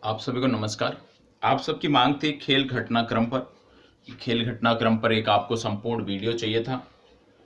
आप सभी को नमस्कार। आप सबकी मांग थी खेल घटनाक्रम पर। खेल घटनाक्रम पर एक आपको संपूर्ण वीडियो चाहिए था।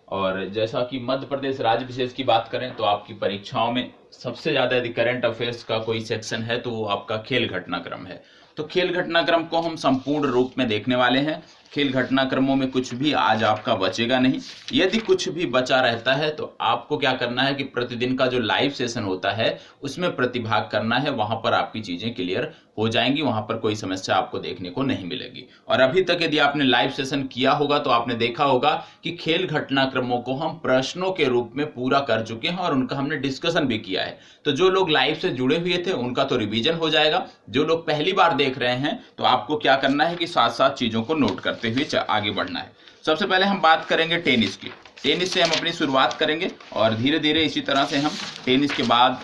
और जैसा कि मध्य प्रदेश राज्य विशेष की बात करें तो आपकी परीक्षाओं में सबसे ज़्यादा यदि करंट अफेयर्स का कोई सेक्शन है तो वो आपका खेल घटनाक्रम है। तो खेल घटनाक्रम को हम संपूर्ण रूप में देखने वाले हैं। खेल घटनाक्रमों में कुछ भी आज आपका बचेगा नहीं। यदि कुछ भी बचा रहता है तो आपको क्या करना है कि प्रतिदिन का जो लाइव सेशन होता है उसमें प्रतिभाग करना है। वहां पर आपकी चीजें क्लियर हो जाएंगी, वहां पर कोई समस्या आपको देखने को नहीं मिलेगी। और अभी तक यदि आपने लाइव सेशन किया होगा तो आपने देखा होगा कि खेल घटनाक्रमों को हम प्रश्नों के रूप में पूरा कर चुके हैं और उनका हमने डिस्कशन भी किया है। तो जो लोग लाइव से जुड़े हुए थे उनका तो रिवीजन हो जाएगा। जो लोग पहली बार देख रहे हैं तो आपको क्या करना है कि साथ साथ चीजों को नोट करते हुए आगे बढ़ना है। सबसे पहले हम बात करेंगे टेनिस की। टेनिस से हम अपनी शुरुआत करेंगे और धीरे धीरे इसी तरह से हम टेनिस के बाद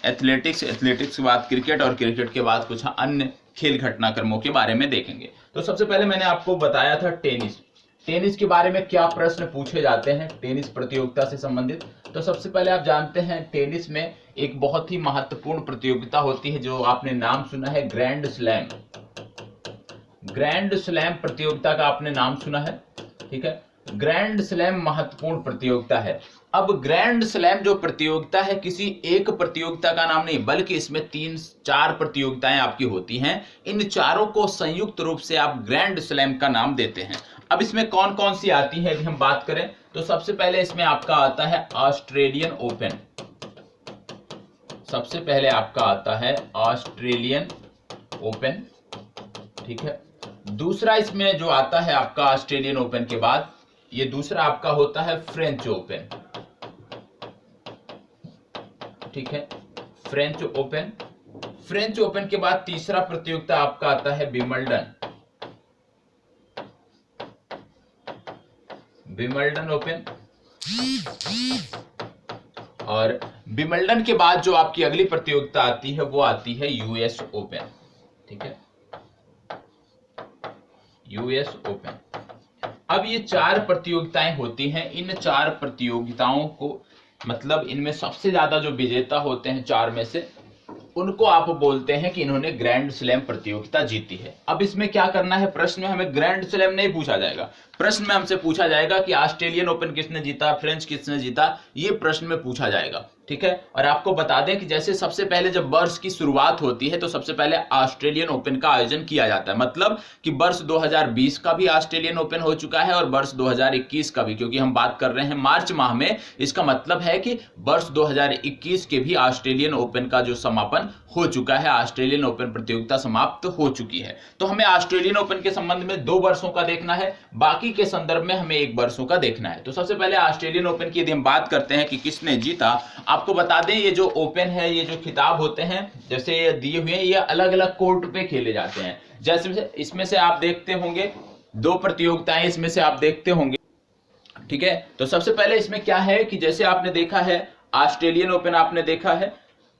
एथलेटिक्स, एथलेटिक्स के बाद क्रिकेट और क्रिकेट के बाद कुछ अन्य खेल घटनाक्रमों के बारे में देखेंगे। तो सबसे पहले मैंने आपको बताया था टेनिस। टेनिस के बारे में क्या प्रश्न पूछे जाते हैं टेनिस प्रतियोगिता से संबंधित। तो सबसे पहले आप जानते हैं टेनिस में एक बहुत ही महत्वपूर्ण प्रतियोगिता होती है जो आपने नाम सुना है, ग्रैंड स्लैम। ग्रैंड स्लैम प्रतियोगिता का आपने नाम सुना है, ठीक है। ग्रैंड स्लैम महत्वपूर्ण प्रतियोगिता है। अब ग्रैंड स्लैम जो प्रतियोगिता है किसी एक प्रतियोगिता का नाम नहीं, बल्कि इसमें 3-4 प्रतियोगिताएं आपकी होती हैं। इन चारों को संयुक्त रूप से आप ग्रैंड स्लैम का नाम देते हैं। अब इसमें कौन कौन सी आती है यदि हम बात करें तो सबसे पहले इसमें आपका आता है ऑस्ट्रेलियन ओपन। सबसे पहले आपका आता है ऑस्ट्रेलियन ओपन, ठीक है। दूसरा इसमें जो आता है आपका ऑस्ट्रेलियन ओपन के बाद ये दूसरा आपका होता है फ्रेंच ओपन, ठीक है, फ्रेंच ओपन। फ्रेंच ओपन के बाद तीसरा प्रतियोगिता आपका आता है विंबलडन, विंबलडन ओपन। और विंबलडन के बाद जो आपकी अगली प्रतियोगिता आती है वो आती है यूएस ओपन, ठीक है, यूएस ओपन। अब ये 4 प्रतियोगिताएं होती हैं। इन 4 प्रतियोगिताओं को मतलब इनमें सबसे ज्यादा जो विजेता होते हैं 4 में से उनको आप बोलते हैं कि इन्होंने ग्रैंड स्लैम प्रतियोगिता जीती है। अब इसमें क्या करना है, प्रश्न में हमें ग्रैंड स्लैम नहीं पूछा जाएगा। प्रश्न में हमसे पूछा जाएगा कि ऑस्ट्रेलियन ओपन किसने जीता, फ्रेंच किसने जीता, ये प्रश्न में पूछा जाएगा, ठीक है। और आपको बता दें कि जैसे सबसे पहले जब वर्ष की शुरुआत होती है तो सबसे पहले ऑस्ट्रेलियन ओपन का आयोजन किया जाता है। मतलब कि वर्ष 2020 का भी ऑस्ट्रेलियन ओपन हो चुका है और वर्ष 2021 का भी, क्योंकि हम बात कर रहे हैं मार्च माह में। इसका मतलब है कि वर्ष 2021 के भी ऑस्ट्रेलियन ओपन का जो समापन हो चुका है, ऑस्ट्रेलियन ओपन प्रतियोगिता समाप्त हो चुकी है। तो हमें ऑस्ट्रेलियन ओपन के संबंध में 2 वर्षों का देखना है, बाकी के संदर्भ में हमें 1 वर्षों का देखना है। तो सबसे पहले ऑस्ट्रेलियन ओपन की यदि हम बात करते हैं कि किसने जीता, आपको बता दें ये जो ओपन है, ये जो खिताब होते हैं जैसे ये दिए हुए हैं, ये अलग अलग कोर्ट पे खेले जाते हैं। जैसे इसमें से आप देखते होंगे 2 प्रतियोगिताएं इसमें से आप देखते होंगे, ठीक है। तो सबसे पहले इसमें क्या है कि जैसे आपने देखा है ऑस्ट्रेलियन ओपन आपने देखा है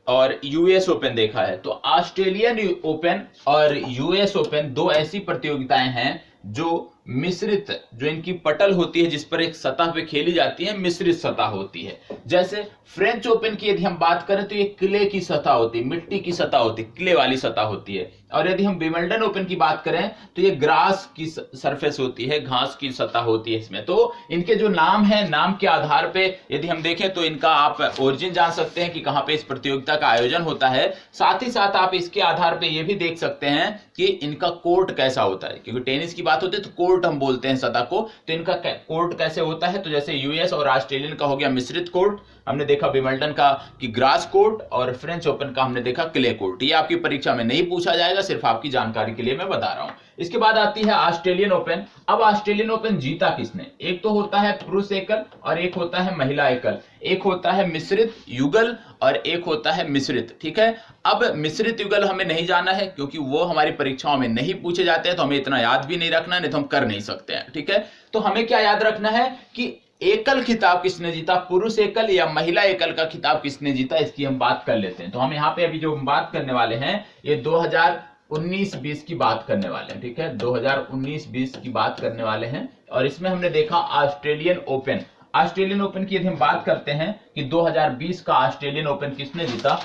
और यूएस ओपन देखा है। तो ऑस्ट्रेलियन ओपन और यूएस ओपन 2 ऐसी प्रतियोगिताएं हैं जो मिश्रित, जो इनकी पटल होती है जिस पर एक सतह पे खेली जाती है, मिश्रित सतह होती है। जैसे फ्रेंच ओपन की यदि हम बात करें तो ये क्ले की सतह होती है, मिट्टी की सतह होती है, क्ले वाली सतह होती है। और यदि हम विंबलडन ओपन की बात करें तो ये ग्रास की सरफेस होती है, घास की सतह होती है इसमें। तो इनके जो नाम है, नाम के आधार पे यदि हम देखें तो इनका आप ओरिजिन जान सकते हैं कि कहां पे इस प्रतियोगिता का आयोजन होता है। साथ ही साथ आप इसके आधार पे ये भी देख सकते हैं कि इनका कोर्ट कैसा होता है, क्योंकि टेनिस की बात होती है तो कोर्ट हम बोलते हैं सतह को। तो इनका कोर्ट कैसे होता है, तो जैसे यूएस और ऑस्ट्रेलियन का हो गया मिश्रित कोर्ट, हमने देखा विंबलडन का कि ग्रास कोर्ट, और फ्रेंच ओपन का हमने देखा क्ले कोर्ट। ये आपकी परीक्षा में नहीं पूछा जाएगा, सिर्फ आपकी जानकारी के लिए मैं बता रहा हूं। इसके बाद आती है ऑस्ट्रेलियन ओपन। अब ऑस्ट्रेलियन ओपन जीता किसने, एक तो होता है पुरुष एकल और एक होता है महिला एकल, एक होता है मिश्रित युगल और एक होता है मिश्रित, ठीक है। अब मिश्रित युगल हमें नहीं जाना है क्योंकि वो हमारी परीक्षाओं में नहीं पूछे जाते हैं, तो हमें इतना याद भी नहीं रखना, नहीं तो हम कर नहीं सकते हैं, ठीक है। तो हमें क्या याद रखना है कि एकल खिताब किसने जीता, पुरुष एकल या महिला एकल का खिताब किसने जीता, इसकी हम बात कर लेते हैं। तो हम यहाँ पे अभी जो बात करने वाले हैं ये 2019-20 की बात करने वाले हैं, ठीक है, 2019-20 की बात करने वाले हैं। और इसमें हमने देखा ऑस्ट्रेलियन ओपन। ऑस्ट्रेलियन ओपन की यदि हम बात करते हैं कि 2020 का ऑस्ट्रेलियन ओपन किसने जीता,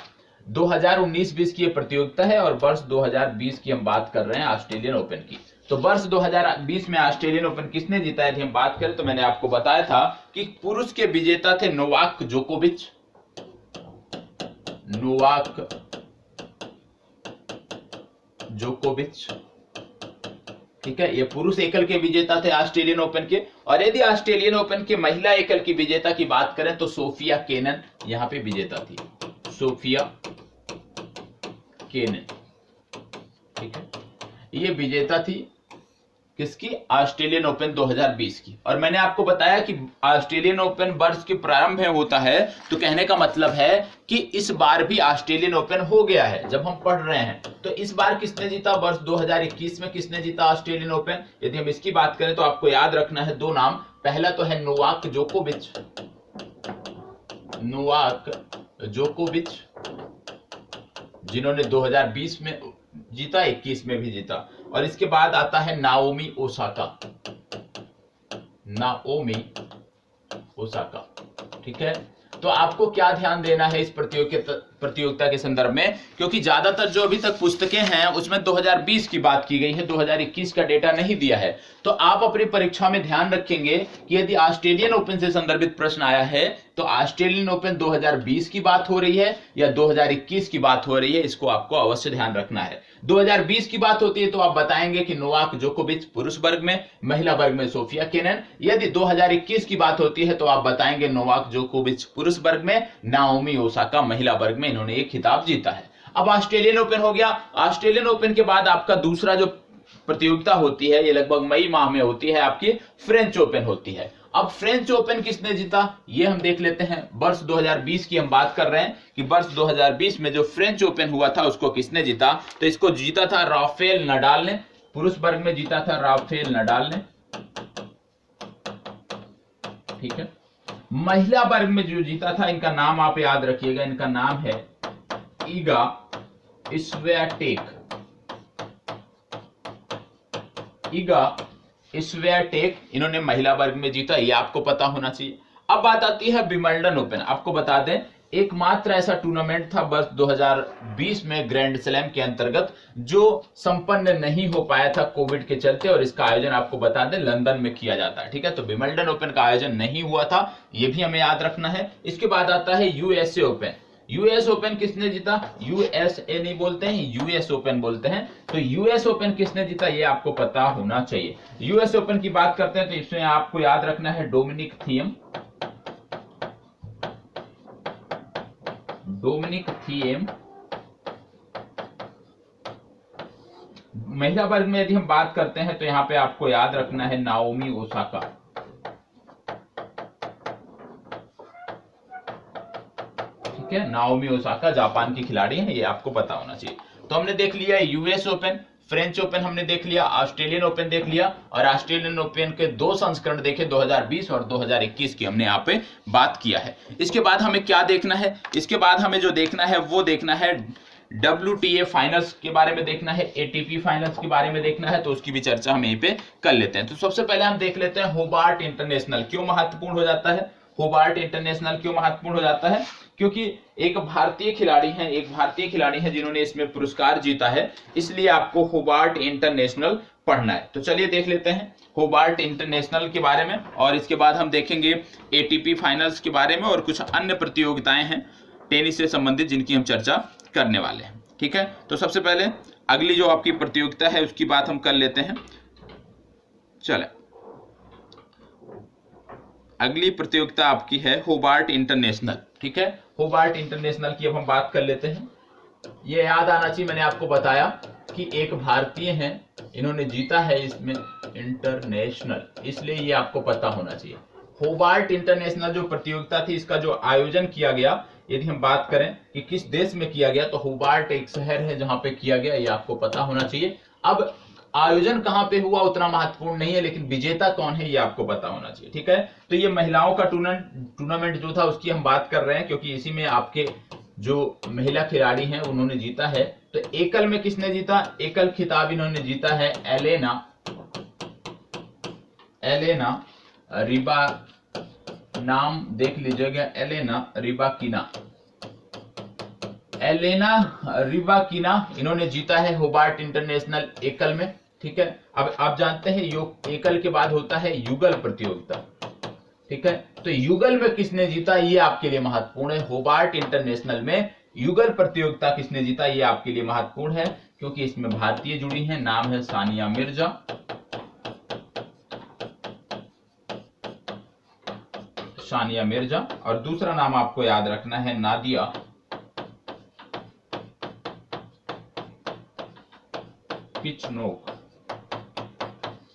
2019-20 की ये प्रतियोगिता है और वर्ष 2020 की हम बात कर रहे हैं ऑस्ट्रेलियन ओपन की। तो वर्ष 2020 में ऑस्ट्रेलियन ओपन किसने जीता, यदि हम बात करें तो मैंने आपको बताया था कि पुरुष के विजेता थे नोवाक जोकोविच। ठीक है, ये पुरुष एकल के विजेता थे ऑस्ट्रेलियन ओपन के। और यदि ऑस्ट्रेलियन ओपन के महिला एकल की विजेता की बात करें तो सोफिया केनन यहां पे विजेता थी, सोफिया केनन। ठीक है, ये विजेता थी किसकी, ऑस्ट्रेलियन ओपन 2020 की। और मैंने आपको बताया कि ऑस्ट्रेलियन ओपन वर्ष के प्रारंभ में होता है, तो कहने का मतलब है कि इस बार भी ऑस्ट्रेलियन ओपन हो गया है जब हम पढ़ रहे हैं। तो इस बार किसने जीता, वर्ष 2021 में किसने जीता ऑस्ट्रेलियन ओपन। यदि हम इसकी बात करें तो आपको याद रखना है दो नाम। पहला तो है नोवाक जोकोविच, जिन्होंने 2020 में जीता, 21 में भी जीता। और इसके बाद आता है नाओमी ओसाका। ठीक है, तो आपको क्या ध्यान देना है इस प्रतियोगिता के संदर्भ में, क्योंकि ज्यादातर जो अभी तक पुस्तकें हैं उसमें 2020 की बात की गई है, 2021 का डेटा नहीं दिया है। तो आप अपनी परीक्षा में ध्यान रखेंगे कि यदि ऑस्ट्रेलियन ओपन से संदर्भित प्रश्न आया है तो ऑस्ट्रेलियन ओपन 2020 की बात हो रही है या 2021 की बात हो रही है, इसको आपको अवश्य ध्यान रखना है। 2020 की बात होती है तो आप बताएंगे कि नोवाक जोकोविच पुरुष वर्ग में, महिला वर्ग में सोफिया केनन। यदि 2021 की बात होती है तो आप बताएंगे नोवाक जोकोविच पुरुष वर्ग में, नाओमी ओसाका महिला वर्ग में, इन्होंने एक खिताब जीता है। अब ऑस्ट्रेलियन ओपन हो गया। ऑस्ट्रेलियन ओपन के बाद आपका दूसरा जो प्रतियोगिता होती है, ये लगभग मई माह में होती है, आपकी फ्रेंच ओपन होती है। अब फ्रेंच ओपन किसने जीता ये हम देख लेते हैं। वर्ष 2020 की हम बात कर रहे हैं कि वर्ष 2020 में जो फ्रेंच ओपन हुआ था उसको किसने जीता, तो इसको जीता था राफेल नडाल ने। पुरुष वर्ग में जीता था राफेल नडाल ने। ठीक है, महिला वर्ग में जो जीता था, इनका नाम आप याद रखिएगा, इनका नाम है ईगा स्वियाटेक। इन्होंने महिला वर्ग में जीता, ये आपको पता होना चाहिए। अब बात आती है विंबलडन ओपन। आपको बता दें एकमात्र ऐसा टूर्नामेंट था वर्ष 2020 में ग्रैंड स्लैम के अंतर्गत जो संपन्न नहीं हो पाया था कोविड के चलते, और इसका आयोजन आपको बता दें लंदन में किया जाता है। ठीक है, तो विंबलडन ओपन का आयोजन नहीं हुआ था, यह भी हमें याद रखना है। इसके बाद आता है यूएसए ओपन। यूएस ओपन किसने जीता, यूएसए नहीं बोलते हैं, यूएस ओपन बोलते हैं। तो यूएस ओपन किसने जीता ये आपको पता होना चाहिए। यूएस ओपन की बात करते हैं तो इसमें आपको याद रखना है डोमिनिक थिएम। महिला वर्ग में यदि हम बात करते हैं तो यहां पे आपको याद रखना है नाओमी ओसाका। ठीक है, नाओमी ओसाका जापान की खिलाड़ी है, ये आपको पता होना चाहिए। तो हमने देख लिया यूएस ओपन, फ्रेंच ओपन हमने देख लिया, ऑस्ट्रेलियन ओपन देख लिया, और ऑस्ट्रेलियन ओपन के दो संस्करण देखे 2020 और 2021 की हमने यहाँ पे बात किया है। इसके बाद हमें क्या देखना है, इसके बाद हमें जो देखना है वो देखना है WTA फाइनल्स के बारे में देखना है, ATP फाइनल्स के बारे में देखना है, तो उसकी भी चर्चा हम यहीं पे कर लेते हैं। तो सबसे पहले हम देख लेते हैं होबार्ट इंटरनेशनल क्यों महत्वपूर्ण हो जाता है। होबार्ट इंटरनेशनल क्यों महत्वपूर्ण हो जाता है, क्योंकि एक भारतीय खिलाड़ी हैं जिन्होंने इसमें पुरस्कार जीता है, इसलिए आपको होबार्ट इंटरनेशनल पढ़ना है। तो चलिए देख लेते हैं होबार्ट इंटरनेशनल के बारे में, और इसके बाद हम देखेंगे ATP फाइनल्स के बारे में और कुछ अन्य प्रतियोगिताएं हैं टेनिस से संबंधित जिनकी हम चर्चा करने वाले हैं। ठीक है, तो सबसे पहले अगली जो आपकी प्रतियोगिता है उसकी बात हम कर लेते हैं। चले, अगली प्रतियोगिता आपकी है होबार्ट इंटरनेशनल। ठीक है, होबार्ट इंटरनेशनल की अब हम बात कर लेते हैं। ये याद आना चाहिए, मैंने आपको बताया कि एक भारतीय हैं, इन्होंने जीता है इसमें इंटरनेशनल, इसलिए ये आपको पता होना चाहिए। होबार्ट इंटरनेशनल जो प्रतियोगिता थी, इसका जो आयोजन किया गया, यदि हम बात करें कि किस देश में किया गया, तो होबार्ट एक शहर है जहां पे किया गया, ये आपको पता होना चाहिए। अब आयोजन कहां पे हुआ उतना महत्वपूर्ण नहीं है, लेकिन विजेता कौन है ये आपको पता होना चाहिए। ठीक है, तो ये महिलाओं का टूर्नामेंट जो था उसकी हम बात कर रहे हैं, क्योंकि इसी में आपके जो महिला खिलाड़ी हैं उन्होंने जीता है। तो एकल में किसने जीता, एकल खिताब इन्होंने जीता है एलेना रिबा, नाम देख लीजिएगा, एलेना रिबाकिना। एलेना रिबाकिना, इन्होंने जीता है होबार्ट इंटरनेशनल एकल में। ठीक है, अब आप जानते हैं एकल के बाद होता है युगल प्रतियोगिता। ठीक है, तो युगल में किसने जीता ये आपके लिए महत्वपूर्ण है। होबार्ट इंटरनेशनल में युगल प्रतियोगिता किसने जीता ये आपके लिए महत्वपूर्ण है, क्योंकि इसमें भारतीय जुड़ी हैं, नाम है सानिया मिर्जा। सानिया मिर्जा, और दूसरा नाम आपको याद रखना है नादिया किचनोक।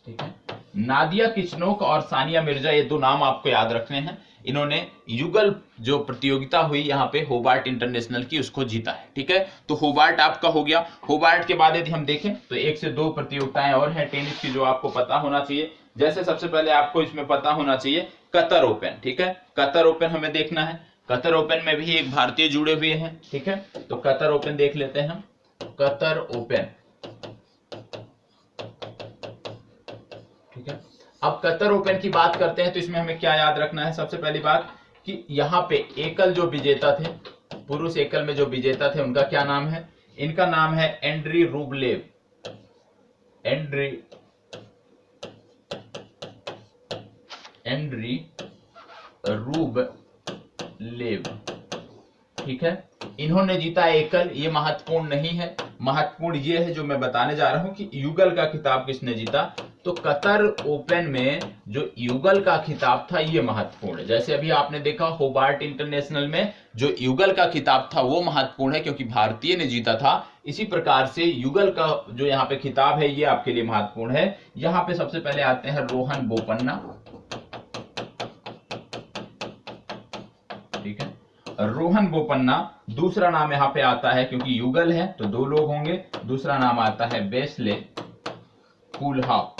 ठीक है, नादिया किचनोक और सानिया मिर्जा, ये दो नाम आपको याद रखने हैं। इन्होंने युगल जो प्रतियोगिता हुई यहाँ पे होबार्ट इंटरनेशनल की, उसको जीता है। ठीक है, तो होबार्ट आपका हो गया। होबार्ट के बाद यदि हम देखें तो 1 से 2 प्रतियोगिताएं और हैं टेनिस की जो आपको पता होना चाहिए। जैसे सबसे पहले आपको इसमें पता होना चाहिए कतर ओपन। ठीक है, कतर ओपन हमें देखना है। कतर ओपन में भी एक भारतीय जुड़े हुए हैं। ठीक है, तो कतर ओपन देख लेते हैं हम। कतर ओपन, ठीक है, अब कतर ओपन की बात करते हैं तो इसमें हमें क्या याद रखना है। सबसे पहली बात कि यहाँ पे एकल जो विजेता थे, पुरुष एकल में जो विजेता थे, उनका क्या नाम है। इनका नाम है एंड्री रूबलेव। Andriy Rublev. ठीक है, इन्होंने जीता एकल, ये महत्वपूर्ण नहीं है। महत्वपूर्ण ये है जो मैं बताने जा रहा हूं कि युगल का खिताब किसने जीता। तो कतर ओपन में जो युगल का खिताब था ये महत्वपूर्ण है। जैसे अभी आपने देखा होबार्ट इंटरनेशनल में जो युगल का खिताब था वो महत्वपूर्ण है क्योंकि भारतीय ने जीता था। इसी प्रकार से युगल का जो यहाँ पे खिताब है ये आपके लिए महत्वपूर्ण है। यहाँ पे सबसे पहले आते हैं रोहन बोपन्ना। ठीक है, रोहन बोपन्ना। दूसरा नाम यहाँ पे आता है, क्योंकि युगल है तो 2 लोग होंगे, दूसरा नाम आता है वेस्ले कूलहाफ।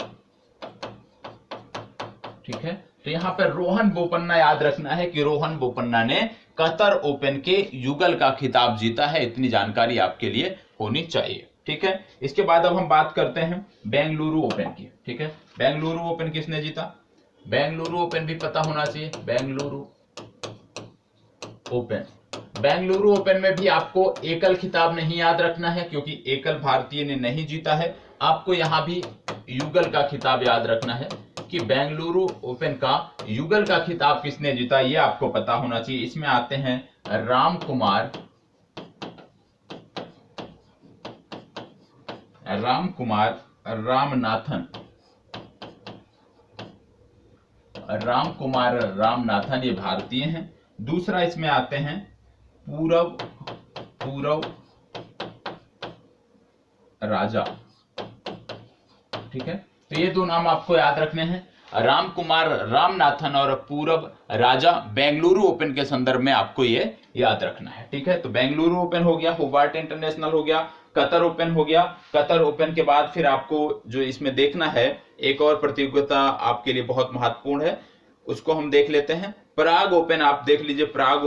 ठीक है, तो यहाँ पे रोहन बोपन्ना याद रखना है कि रोहन बोपन्ना ने कतर ओपन के युगल का खिताब जीता है। इतनी जानकारी आपके लिए होनी चाहिए। ठीक है, इसके बाद अब हम बात करते हैं बेंगलुरु ओपन की। ठीक है, बेंगलुरु ओपन किसने जीता, बेंगलुरु ओपन भी पता होना चाहिए। बेंगलुरु ओपन, बेंगलुरु ओपन में भी आपको एकल खिताब नहीं याद रखना है क्योंकि एकल भारतीय ने नहीं जीता है। आपको यहां भी युगल का खिताब याद रखना है कि बेंगलुरु ओपन का युगल का खिताब किसने जीता ये आपको पता होना चाहिए। इसमें आते हैं रामकुमार रामनाथन। रामकुमार रामनाथन ये भारतीय हैं। दूसरा इसमें आते हैं पूरव राजा। ठीक है, तो ये 2 नाम आपको याद रखने हैं, रामकुमार रामनाथन और पूरव राजा। बेंगलुरु ओपन के संदर्भ में आपको ये याद रखना है। ठीक है, तो बेंगलुरु ओपन हो गया, होबार्ट इंटरनेशनल हो गया, कतर ओपन हो गया। कतर ओपन के बाद फिर आपको जो इसमें देखना है, एक और प्रतियोगिता आपके लिए बहुत महत्वपूर्ण है, उसको हम देख लेते हैं। प्राग ओपन आप देख लीजिए। प्राग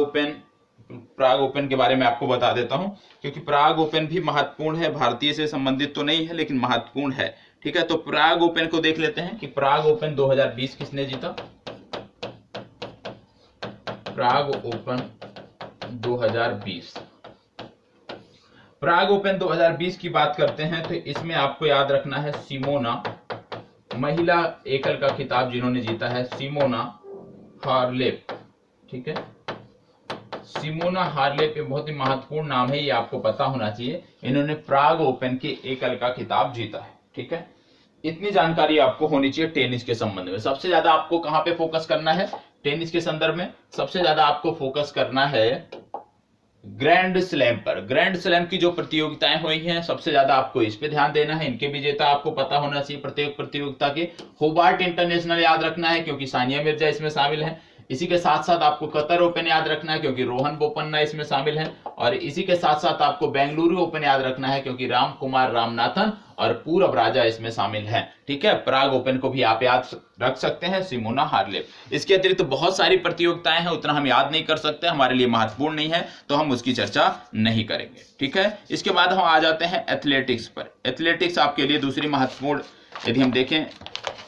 ओपन के बारे में आपको बता देता हूं क्योंकि प्राग ओपन भी महत्वपूर्ण है, भारतीय से संबंधित तो नहीं है लेकिन महत्वपूर्ण है। ठीक है, तो प्राग ओपन को देख लेते हैं कि प्राग ओपन 2020 किसने जीता। प्राग ओपन 2020, प्राग ओपन 2020 की बात करते हैं तो इसमें आपको याद रखना है सिमोना, महिला एकल का खिताब जिन्होंने जीता है सिमोना हार्लेप। ठीक है, सिमोना हार्लेप बहुत ही महत्वपूर्ण नाम है, ये आपको पता होना चाहिए। इन्होंने प्राग ओपन के एकल का खिताब जीता है। ठीक है, इतनी जानकारी आपको होनी चाहिए टेनिस के संबंध में। सबसे ज्यादा आपको कहां पे फोकस करना है टेनिस के संदर्भ में, सबसे ज्यादा आपको फोकस करना है ग्रैंड स्लैम पर। ग्रैंड स्लैम की जो प्रतियोगिताएं हुई हैं सबसे ज्यादा आपको इस पे ध्यान देना है। इनके विजेता आपको पता होना चाहिए प्रत्येक प्रतियोगिता के। होबार्ट इंटरनेशनल याद रखना है क्योंकि सानिया मिर्जा इसमें शामिल है। इसी के साथ साथ आपको कतर ओपन याद रखना है क्योंकि रोहन बोपन्ना इसमें शामिल है। और इसी के साथ साथ आपको बेंगलुरु ओपन याद रखना है क्योंकि रामकुमार रामनाथन और पूरव राजा इसमें शामिल हैं। ठीक है, प्राग ओपन को भी आप याद रख सकते हैं, सिमोना हार्लेप। इसके अतिरिक्त तो बहुत सारी प्रतियोगिताएं हैं, उतना हम याद नहीं कर सकते, हमारे लिए महत्वपूर्ण नहीं है तो हम उसकी चर्चा नहीं करेंगे। ठीक है, इसके बाद हम आ जाते हैं एथलेटिक्स पर। एथलेटिक्स आपके लिए दूसरी महत्वपूर्ण, यदि हम देखें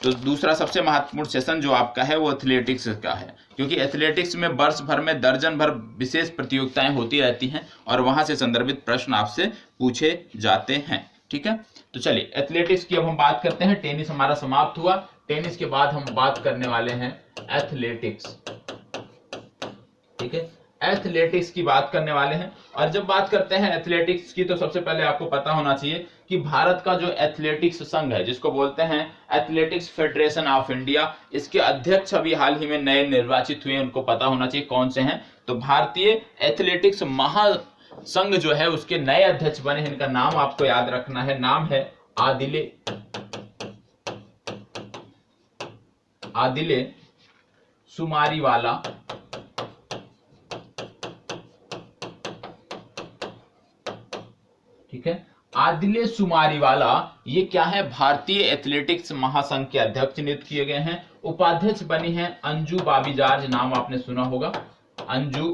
तो दूसरा सबसे महत्वपूर्ण सेशन जो आपका है वो एथलेटिक्स का है, क्योंकि एथलेटिक्स में वर्ष भर में दर्जन भर विशेष प्रतियोगिताएं होती रहती हैं और वहां से संदर्भित प्रश्न आपसे पूछे जाते हैं। ठीक है, तो चलिए एथलेटिक्स की अब हम बात करते हैं। टेनिस हमारा समाप्त हुआ। टेनिस के बाद हम बात करने वाले हैं एथलेटिक्स। ठीक है, एथलेटिक्स की बात करने वाले हैं। और जब बात करते हैं एथलेटिक्स की तो सबसे पहले आपको पता होना चाहिए कि भारत का जो एथलेटिक्स संघ है, जिसको बोलते हैं एथलेटिक्स फेडरेशन ऑफ इंडिया, इसके अध्यक्ष अभी हाल ही में नए निर्वाचित हुए, उनको पता होना चाहिए कौन से हैं। तो भारतीय एथलेटिक्स महासंघ जो है उसके नए अध्यक्ष बने हैं। इनका नाम आपको याद रखना है, नाम है आदिले सुमारीवाला। ठीक है, आदिले सुमारीवाला ये क्या है, भारतीय एथलेटिक्स महासंघ के अध्यक्ष नियुक्त किए गए हैं। उपाध्यक्ष बनी हैं अंजू बाबी जॉर्ज, नाम आपने सुना होगा, अंजू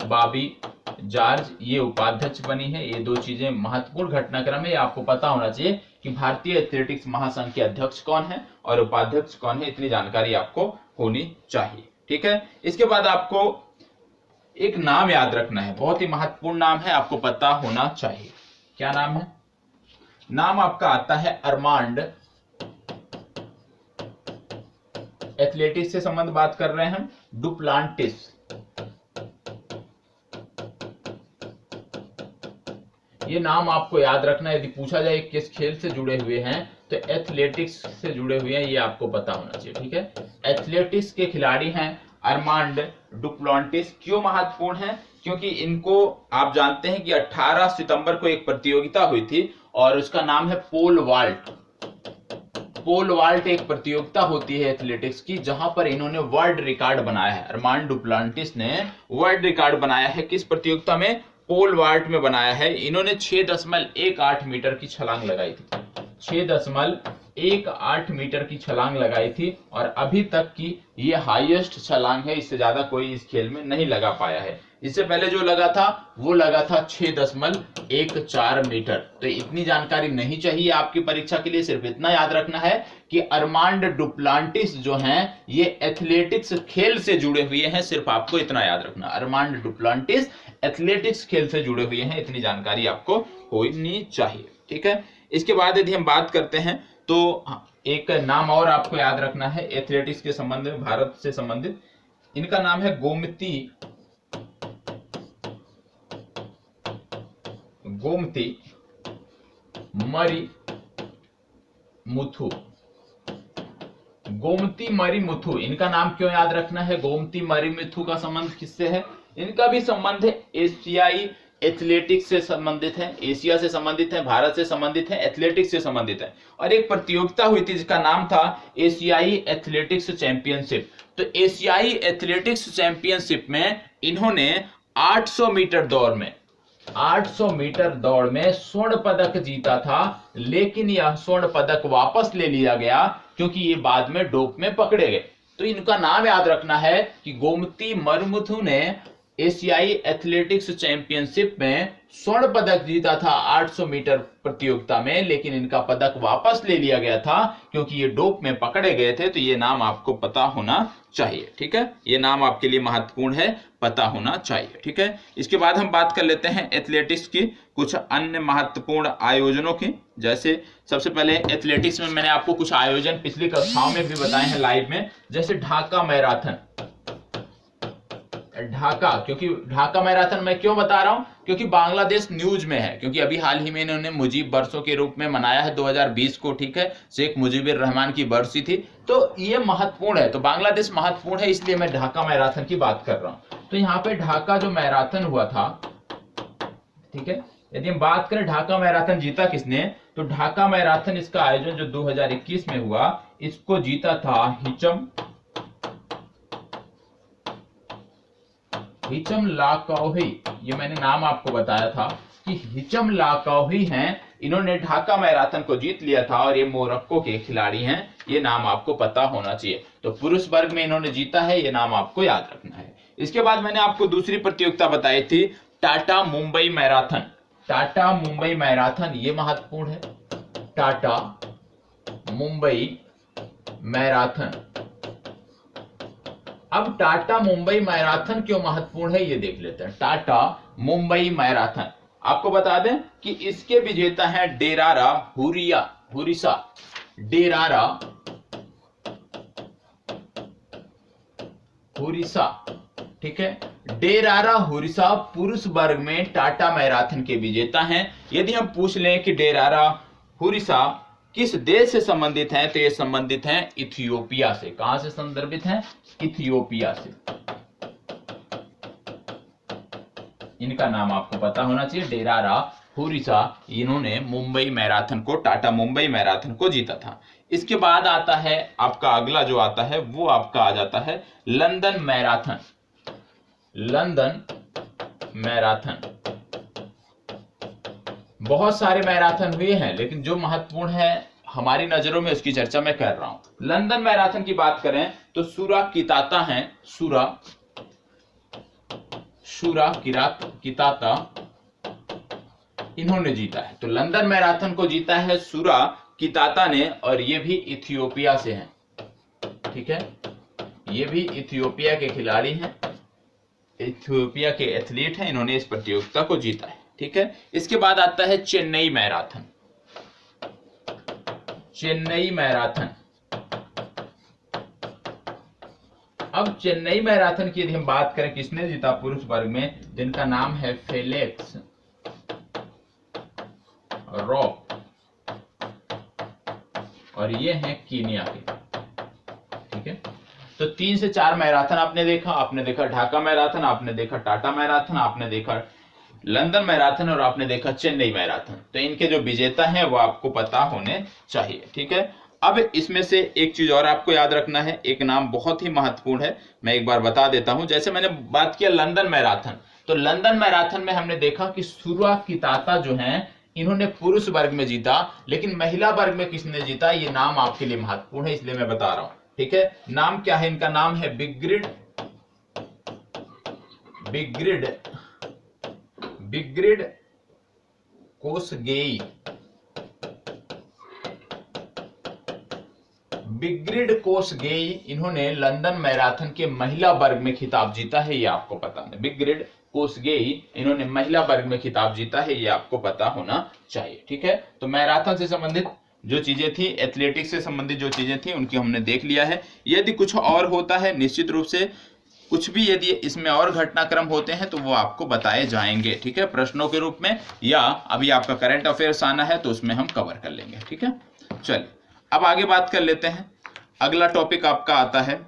बाबी जॉर्ज ये उपाध्यक्ष बनी है। ये दो चीजें महत्वपूर्ण घटनाक्रम है, ये आपको पता होना चाहिए कि भारतीय एथलेटिक्स महासंघ के अध्यक्ष कौन है और उपाध्यक्ष कौन है, इतनी जानकारी आपको होनी चाहिए। ठीक है, इसके बाद आपको एक नाम याद रखना है, बहुत ही महत्वपूर्ण नाम है, आपको पता होना चाहिए। क्या नाम है? नाम आपका आता है अरमांड। एथलेटिक्स से संबंध बात कर रहे हैं हम, डुप्लांटिस। ये नाम आपको याद रखना है, यदि पूछा जाए किस खेल से जुड़े हुए हैं तो एथलेटिक्स से जुड़े हुए हैं, ये आपको पता होना चाहिए। ठीक है, एथलेटिक्स के खिलाड़ी हैं अरमांड डुप्लांटिस। क्यों महत्वपूर्ण है? क्योंकि इनको आप जानते हैं कि 18 सितंबर को एक प्रतियोगिता हुई थी और उसका नाम है पोल वाल्ट। पोल वाल्ट एक प्रतियोगिता होती है एथलेटिक्स की, जहां पर इन्होंने वर्ल्ड रिकॉर्ड बनाया है। अरमांड डुप्लांटिस ने वर्ल्ड रिकॉर्ड बनाया है, किस प्रतियोगिता में? पोल वाल्ट में बनाया है। इन्होंने 6.18 मीटर की छलांग लगाई थी, 6.18 मीटर की छलांग लगाई थी और अभी तक की ये हाईएस्ट छलांग है, इससे ज्यादा कोई इस खेल में नहीं लगा पाया है। इससे पहले जो लगा था वो लगा था 6.14 मीटर। तो इतनी जानकारी नहीं चाहिए आपकी परीक्षा के लिए, सिर्फ इतना याद रखना है कि अरमांड डुप्लांटिस जो हैं ये एथलेटिक्स खेल से जुड़े हुए हैं, सिर्फ आपको इतना याद रखना, अरमांड डुप्लांटिस एथलेटिक्स खेल से जुड़े हुए हैं, इतनी जानकारी आपको होनी चाहिए। ठीक है, इसके बाद यदि हम बात करते हैं तो एक नाम और आपको याद रखना है एथलेटिक्स के संबंध में, भारत से संबंधित। इनका नाम है गोमती मरी मुथु। गोमती मरी मुथु, इनका नाम क्यों याद रखना है? गोमती मरी मुथु का संबंध किससे है? इनका भी संबंध है एशियाई एथलेटिक्स से संबंधित है, एशिया से संबंधित है, भारत से संबंधित है, एथलेटिक्स से संबंधित है। और एक प्रतियोगिता हुई थी जिसका नाम था एशियाई एथलेटिक्स चैंपियनशिप। तो एशियाई एथलेटिक्स चैंपियनशिप में इन्होंने 800 मीटर दौड़ में स्वर्ण पदक जीता था, लेकिन यह स्वर्ण पदक वापस ले लिया गया क्योंकि ये बाद में डोप में पकड़े गए। तो इनका नाम याद रखना है कि गोमती मरमुथु ने एशियाई एथलेटिक्स चैंपियनशिप में स्वर्ण पदक जीता था 800 मीटर प्रतियोगिता में, लेकिन इनका पदक वापस ले लिया गया था क्योंकि ये डोप में पकड़े गए थे। तो ये नाम आपको पता होना चाहिए। ठीक है, ये नाम आपके लिए महत्वपूर्ण है, पता होना चाहिए। ठीक है, इसके बाद हम बात कर लेते हैं एथलेटिक्स की कुछ अन्य महत्वपूर्ण आयोजनों की। जैसे सबसे पहले एथलेटिक्स में मैंने आपको कुछ आयोजन पिछली कक्षाओं में भी बताए हैं लाइव में, जैसे ढाका मैराथन। ढाका, क्योंकि ढाका मैराथन मैं क्यों बता रहा हूं? क्योंकि बांग्लादेश न्यूज में है, क्योंकि अभी हाल ही में इन्होंने मुजीब बरसों के रूप में मनाया है 2020 को। ठीक है, शेख मुजीबुर रहमान की बरसी थी, तो ये महत्वपूर्ण है। तो बांग्लादेश महत्वपूर्ण है, इसलिए मैं ढाका मैराथन की बात कर रहा हूं। तो यहाँ पे ढाका जो मैराथन हुआ था, ठीक है, यदि हम बात करें ढाका मैराथन जीता किसने, तो ढाका मैराथन इसका आयोजन जो 2021 में हुआ, इसको जीता था हिचम लाकाओही। ये मैंने नाम आपको बताया था कि हिचम लाकाओही हैं, इन्होंने ढाका मैराथन को जीत लिया था और ये मोरक्को के खिलाड़ी हैं, ये नाम आपको पता होना चाहिए। तो पुरुष वर्ग में इन्होंने जीता है, ये नाम आपको याद रखना है। इसके बाद मैंने आपको दूसरी प्रतियोगिता बताई थी टाटा मुंबई मैराथन। टाटा मुंबई मैराथन ये महत्वपूर्ण है, टाटा मुंबई मैराथन। अब टाटा मुंबई मैराथन क्यों महत्वपूर्ण है ये देख लेते हैं। टाटा मुंबई मैराथन, आपको बता दें कि इसके विजेता हैं डेरारा हुरिसा, डेरारा हुरिसा, ठीक है। डेरारा हुरिसा पुरुष वर्ग में टाटा मैराथन के विजेता हैं। यदि हम पूछ लें कि डेरारा हुरिसा किस देश से संबंधित हैं, तो ये संबंधित हैं इथियोपिया से। कहां से संदर्भित हैं? इथियोपिया से। इनका नाम आपको पता होना चाहिए, डेरारा हुरिसा। इन्होंने मुंबई मैराथन को, टाटा मुंबई मैराथन को जीता था। इसके बाद आता है आपका अगला जो आता है वो आपका आ जाता है लंदन मैराथन। लंदन मैराथन, बहुत सारे मैराथन हुए हैं लेकिन जो महत्वपूर्ण है हमारी नजरों में उसकी चर्चा मैं कर रहा हूं। लंदन मैराथन की बात करें तो सूरा किताता हैं, सूरा किताता इन्होंने जीता है। तो लंदन मैराथन को जीता है सूरा किताता ने, और ये भी इथियोपिया से हैं, ठीक है। ये भी इथियोपिया के खिलाड़ी हैं, इथियोपिया के एथलीट हैं, इन्होंने इस प्रतियोगिता को जीता है, ठीक है। इसके बाद आता है चेन्नई मैराथन। चेन्नई मैराथन, अब चेन्नई मैराथन की यदि हम बात करें किसने जीता पुरुष वर्ग में, जिनका नाम है फेलिक्स रॉक, और ये हैं कीनिया के, ठीक है। तो 3 से 4 मैराथन आपने देखा ढाका मैराथन, आपने देखा टाटा मैराथन, आपने देखा लंदन मैराथन, और आपने देखा चेन्नई मैराथन। तो इनके जो विजेता हैं वो आपको पता होने चाहिए, ठीक है। अब इसमें से एक चीज और आपको याद रखना है, एक नाम बहुत ही महत्वपूर्ण है, मैं एक बार बता देता हूं। जैसे मैंने बात किया लंदन मैराथन, तो लंदन मैराथन में हमने देखा कि सूरा किताता जो हैं इन्होंने पुरुष वर्ग में जीता, लेकिन महिला वर्ग में किसने जीता, ये नाम आपके लिए महत्वपूर्ण है, इसलिए मैं बता रहा हूं, ठीक है। नाम क्या है इनका? नाम है बिग्रिड कोसगेई। बिग्रिड कोसगेई इन्होंने लंदन मैराथन के महिला वर्ग में खिताब जीता है, ये आपको पता है। बिग्रिड कोसगेई इन्होंने महिला वर्ग में खिताब जीता है, ये आपको पता होना चाहिए, ठीक है। तो मैराथन से संबंधित जो चीजें थी, एथलेटिक्स से संबंधित जो चीजें थी, उनकी हमने देख लिया है। यदि कुछ और होता है निश्चित रूप से, कुछ भी यदि इसमें और घटनाक्रम होते हैं तो वो आपको बताए जाएंगे, ठीक है, प्रश्नों के रूप में, या अभी आपका करंट अफेयर्स आना है तो उसमें हम कवर कर लेंगे, ठीक है। चलिए अब आगे बात कर लेते हैं। अगला टॉपिक आपका आता है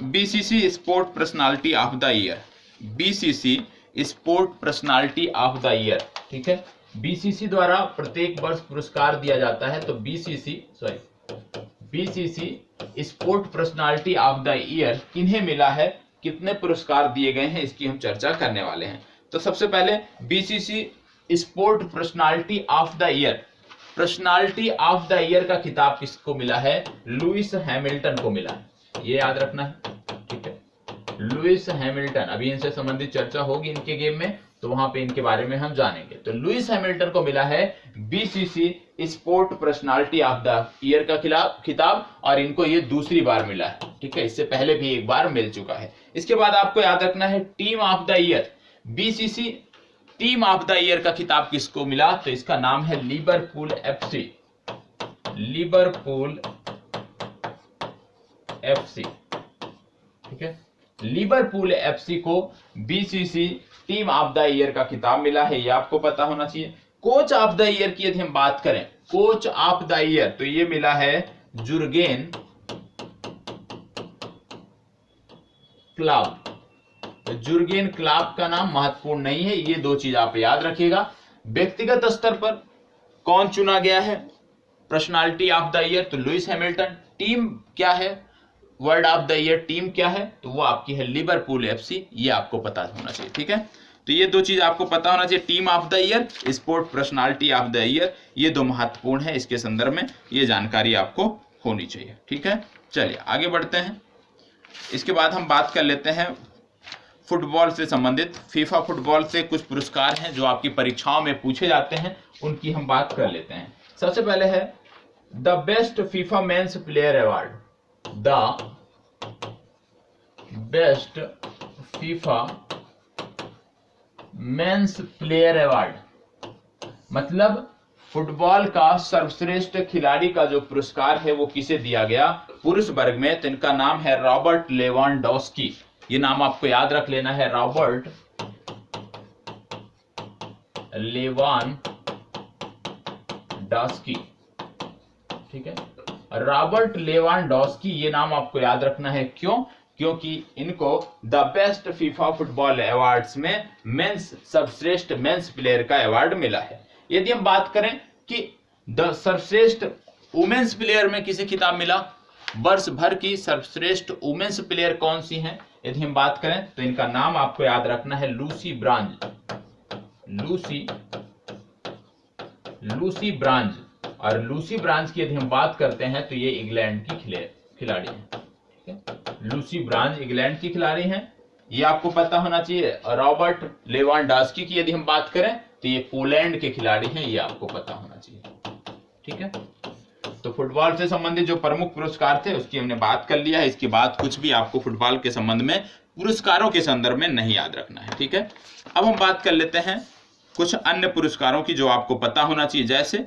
BCC sport personality of the year. BCC sport personality of the year, ठीक है। बीसीसी द्वारा प्रत्येक वर्ष पुरस्कार दिया जाता है, तो BCC sport personality of the year किन्हें मिला है, कितने पुरस्कार दिए गए हैं, इसकी हम चर्चा करने वाले हैं। तो सबसे पहले BCC sport personality of the year, personality of the year का खिताब किसको मिला है? लुइस हैमिल्टन को मिला है, ये याद रखना है, ठीक है। लुइस हैमिल्टन, अभी इनसे संबंधित चर्चा होगी इनके गेम में, तो वहां पे इनके बारे में हम जानेंगे। तो लुइस हैमिल्टन को मिला है BCC sport personality of the year का खिताब, और इनको ये दूसरी बार मिला है, ठीक है। इससे पहले भी एक बार मिल चुका है। इसके बाद आपको याद रखना है team of the year, BCC team of the year का खिताब किसको मिला, तो इसका नाम है लिवरपूल एफसी, ठीक है। लिवरपूल एफसी को BCC team of the year का खिताब मिला है, ये आपको पता होना चाहिए। कोच ऑफ द ईयर की यदि हम बात करें, कोच ऑफ द ईयर, तो ये मिला है जुर्गेन क्लॉप। जुर्गेन क्लॉप का नाम महत्वपूर्ण नहीं है, ये दो चीज आप याद रखिएगा। व्यक्तिगत स्तर पर कौन चुना गया है पर्सनालिटी ऑफ द ईयर, तो लुइस हैमिल्टन। टीम क्या है, world of the year team क्या है, तो वो आपकी है लिवरपूल एफसी, ये आपको पता होना चाहिए, ठीक है। तो ये दो चीज आपको पता होना चाहिए, team of the year, sport personality of the year, ये दो महत्वपूर्ण है, इसके संदर्भ में ये जानकारी आपको होनी चाहिए, ठीक है। चलिए आगे बढ़ते हैं। इसके बाद हम बात कर लेते हैं फुटबॉल से संबंधित। फीफा फुटबॉल से कुछ पुरस्कार हैं जो आपकी परीक्षाओं में पूछे जाते हैं, उनकी हम बात कर लेते हैं। सबसे पहले है the best FIFA men's player award, the best FIFA men's player award, मतलब फुटबॉल का सर्वश्रेष्ठ खिलाड़ी का जो पुरस्कार है वो किसे दिया गया पुरुष वर्ग में, तो इनका नाम है रॉबर्ट लेवांडोव्स्की। ये नाम आपको याद रख लेना है, रॉबर्ट लेवांडोव्स्की। ठीक है, रॉबर्ट लेवांडोव्स्की, ये नाम आपको याद रखना है। क्यों? क्योंकि इनको the best FIFA football awards में मेंस सर्वश्रेष्ठ मेंस प्लेयर का अवार्ड मिला है। यदि हम बात करें कि द सर्वश्रेष्ठ वुमेन्स प्लेयर में किसे खिताब मिला, वर्ष भर की सर्वश्रेष्ठ वुमेन्स प्लेयर कौन सी हैं, यदि हम बात करें तो इनका नाम आपको याद रखना है लूसी ब्रांज। लूसी ब्रांज, और लूसी ब्रांज की यदि हम बात करते हैं तो ये इंग्लैंड की खिलाड़ी हैं। ठीक है, लूसी ब्रांज इंग्लैंड की खिलाड़ी हैं, ये आपको पता होना चाहिए। रॉबर्ट लेवांडोव्स्की की यदि हम बात करें तो ये पोलैंड के खिलाड़ी हैं, ये आपको पता होना चाहिए। ठीक है, तो फुटबॉल से संबंधित जो प्रमुख पुरस्कार थे उसकी हमने बात कर लिया है। इसके बाद कुछ भी आपको फुटबॉल के संबंध में पुरस्कारों के संदर्भ में नहीं याद रखना है। ठीक है, अब हम बात कर लेते हैं कुछ अन्य पुरस्कारों की जो आपको पता होना चाहिए। जैसे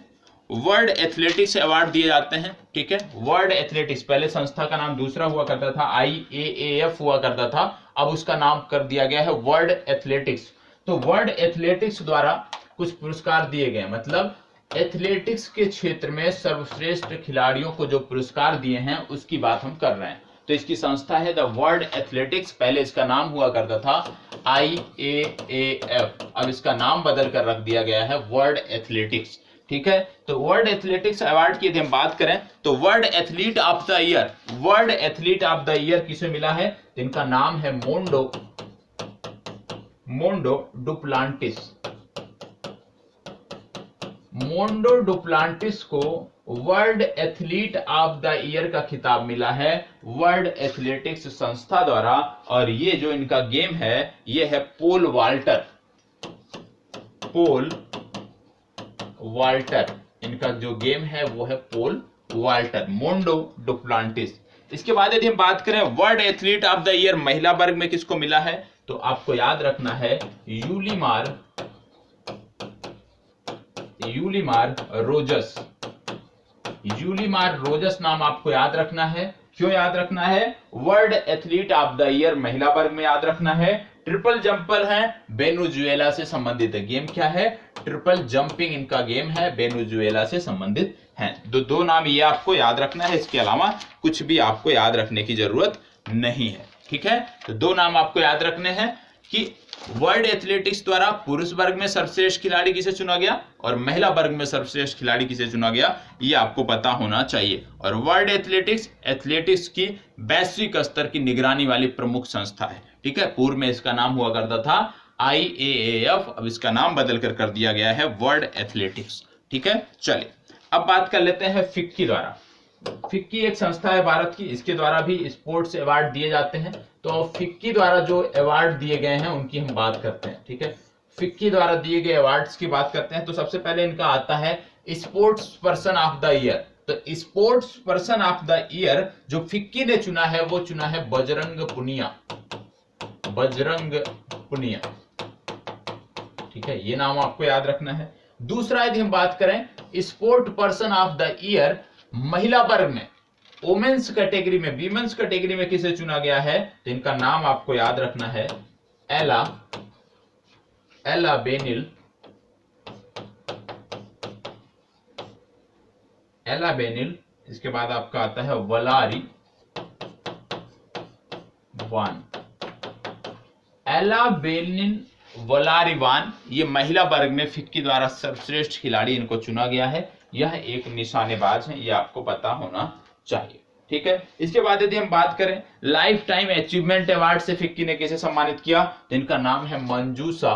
वर्ल्ड एथलेटिक्स अवार्ड दिए जाते हैं। ठीक है, वर्ल्ड एथलेटिक्स, पहले संस्था का नाम दूसरा हुआ करता था, IAAF हुआ करता था, अब उसका नाम कर दिया गया है वर्ल्ड एथलेटिक्स। तो वर्ल्ड एथलेटिक्स द्वारा कुछ पुरस्कार दिए गए, मतलब एथलेटिक्स के क्षेत्र में सर्वश्रेष्ठ खिलाड़ियों को जो पुरस्कार दिए हैं उसकी बात हम कर रहे हैं। तो इसकी संस्था है द वर्ल्ड एथलेटिक्स, पहले इसका नाम हुआ करता था IAAF, अब इसका नाम बदल कर रख दिया गया है वर्ल्ड एथलेटिक्स। ठीक है, तो वर्ल्ड एथलेटिक्स अवार्ड की यदि हम बात करें तो world athlete of the year, world athlete of the year किसे मिला है, इनका नाम है मोंडो डुप्लांटिस। मोंडो डुप्लांटिस को world athlete of the year का खिताब मिला है वर्ल्ड एथलेटिक्स संस्था द्वारा, और ये जो इनका गेम है ये है पोल वाल्टर, इनका जो गेम है वो है पोल वाल्टर, मोंडो डुप्लांटिस। इसके बाद यदि हम बात करें world athlete of the year महिला वर्ग में किसको मिला है, तो आपको याद रखना है यूलीमार रोजस नाम आपको याद रखना है। क्यों याद रखना है, world athlete of the year महिला वर्ग में याद रखना है। ट्रिपल जंपर है, वेनेजुएला से संबंधित है। गेम क्या है, ट्रिपल जंपिंग इनका गेम है, वेनेजुएला से संबंधित है। दो नाम ये आपको याद रखना है, इसके अलावा कुछ भी आपको याद रखने की जरूरत नहीं है। ठीक है, तो दो नाम आपको याद रखने हैं कि वर्ल्ड एथलेटिक्स द्वारा पुरुष वर्ग में सर्वश्रेष्ठ खिलाड़ी किसे चुना गया और महिला वर्ग में सर्वश्रेष्ठ खिलाड़ी किसे चुना गया, ये आपको पता होना चाहिए। और वर्ल्ड एथलेटिक्स की वैश्विक स्तर की निगरानी वाली प्रमुख संस्था है। ठीक है, पूर्व में इसका नाम हुआ करता था IAAF, अब इसका नाम बदल कर दिया गया है वर्ल्ड एथलेटिक्स। ठीक है, चलिए अब बात कर लेते हैं फिक्की द्वारा। फिक्की एक संस्था है भारत की, इसके द्वारा भी स्पोर्ट्स अवार्ड दिए जाते हैं। तो फिक्की द्वारा जो अवार्ड दिए गए हैं उनकी हम बात करते हैं। ठीक है, फिक्की द्वारा दिए गए अवार्ड्स की बात करते हैं। तो सबसे पहले इनका आता है sports person of the year. तो sports person of the year जो फिक्की ने चुना है वो चुना है बजरंग पुनिया। ठीक है, ये नाम आपको याद रखना है। दूसरा यदि हम बात करें sport person of the year महिला वर्ग में, वुमेन्स कैटेगरी में, वीमेन्स कैटेगरी में किसे चुना गया है, तो इनका नाम आपको याद रखना है एला बेनिल। इसके बाद आपका आता है वलारी वान, ये महिला वर्ग में फिक्की द्वारा सर्वश्रेष्ठ खिलाड़ी इनको चुना गया है। यह एक निशानेबाज है, यह आपको पता होना चाहिए। ठीक है, इसके बाद यदि हम बात करें लाइफ टाइम अचीवमेंट अवार्ड से फिक्की ने किसे सम्मानित किया, तो इनका नाम है मंजूसा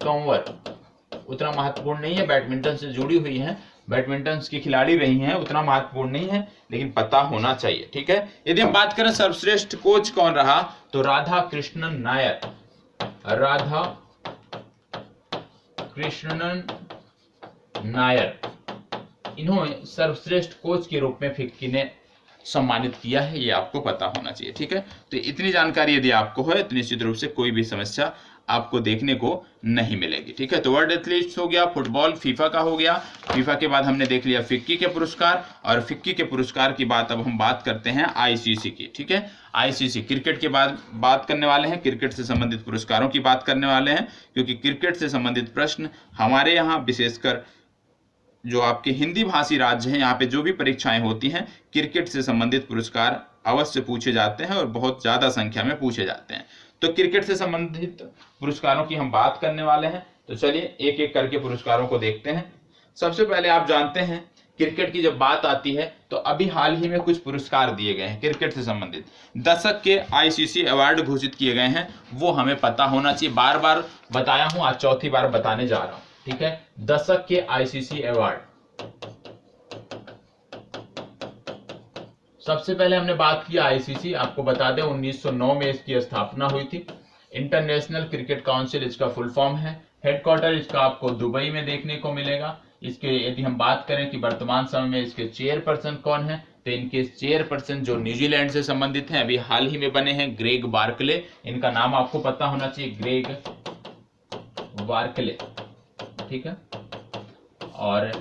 कंवर। उतना महत्वपूर्ण नहीं है, बैडमिंटन से जुड़ी हुई है, बैडमिंटन की खिलाड़ी रही हैं, उतना महत्वपूर्ण नहीं है लेकिन पता होना चाहिए। ठीक है, यदि हम बात करें सर्वश्रेष्ठ कोच कौन रहा, तो राधा कृष्णन नायर, इन्होंने सर्वश्रेष्ठ कोच के रूप में फिक्की ने सम्मानित किया है, ये आपको पता होना चाहिए। ठीक है, तो इतनी जानकारी यदि आपको है तो निश्चित रूप से कोई भी समस्या आपको देखने को नहीं मिलेगी। ठीक है, तो वर्ल्ड एथलीट्स हो गया, फुटबॉल फीफा का हो गया, फीफा के बाद हमने देख लिया फिक्की के पुरस्कार, और फिक्की के पुरस्कार की बात अब हम बात करते हैं आईसीसी की। ठीक है, आईसीसी क्रिकेट के बाद बात करने वाले हैं, क्रिकेट से संबंधित पुरस्कारों की बात करने वाले हैं, क्योंकि क्रिकेट से संबंधित प्रश्न हमारे यहाँ विशेषकर जो आपके हिंदी भाषी राज्य हैं, यहाँ पे जो भी परीक्षाएं होती हैं, क्रिकेट से संबंधित पुरस्कार अवश्य पूछे जाते हैं और बहुत ज्यादा संख्या में पूछे जाते हैं। तो क्रिकेट से संबंधित पुरस्कारों की हम बात करने वाले हैं, तो चलिए एक एक करके पुरस्कारों को देखते हैं। सबसे पहले आप जानते हैं क्रिकेट की जब बात आती है तो अभी हाल ही में कुछ पुरस्कार दिए गए हैं क्रिकेट से संबंधित, दशक के आईसीसी अवार्ड घोषित किए गए हैं, वो हमें पता होना चाहिए। बार बार बताया हूं, आज चौथी बार बताने जा रहा हूं। ठीक है, दशक के आईसीसी अवार्ड, सबसे पहले हमने बात की आईसीसी, आपको बता दें 1909 में इसकी स्थापना हुई थी। इंटरनेशनल क्रिकेट काउंसिल इसका फुल फॉर्म है। हेडक्वार्टर इसका आपको दुबई में देखने को मिलेगा। इसके यदि हम बात करें कि वर्तमान समय में इसके चेयरपर्सन कौन है, तो इनके चेयरपर्सन जो न्यूजीलैंड से संबंधित हैं, अभी हाल ही में बने हैं, ग्रेग बार्कले, इनका नाम आपको पता होना चाहिए, ग्रेग बार्कले। ठीक है, और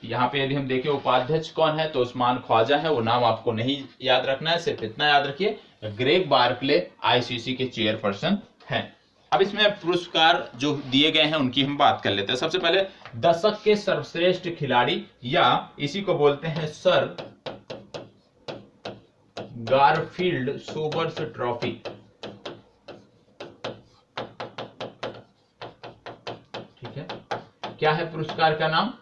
यहाँ पे यदि हम देखें उपाध्यक्ष कौन है, तो उस्मान ख्वाजा है, वो नाम आपको नहीं याद रखना है, सिर्फ इतना याद रखिए ग्रेग बार्कले आईसीसी के चेयरपर्सन हैं। अब इसमें पुरस्कार जो दिए गए हैं उनकी हम बात कर लेते हैं। सबसे पहले दशक के सर्वश्रेष्ठ खिलाड़ी, या इसी को बोलते हैं सर गारफील्ड सोबर्स ट्रॉफी। ठीक है, क्या है पुरस्कार का नाम?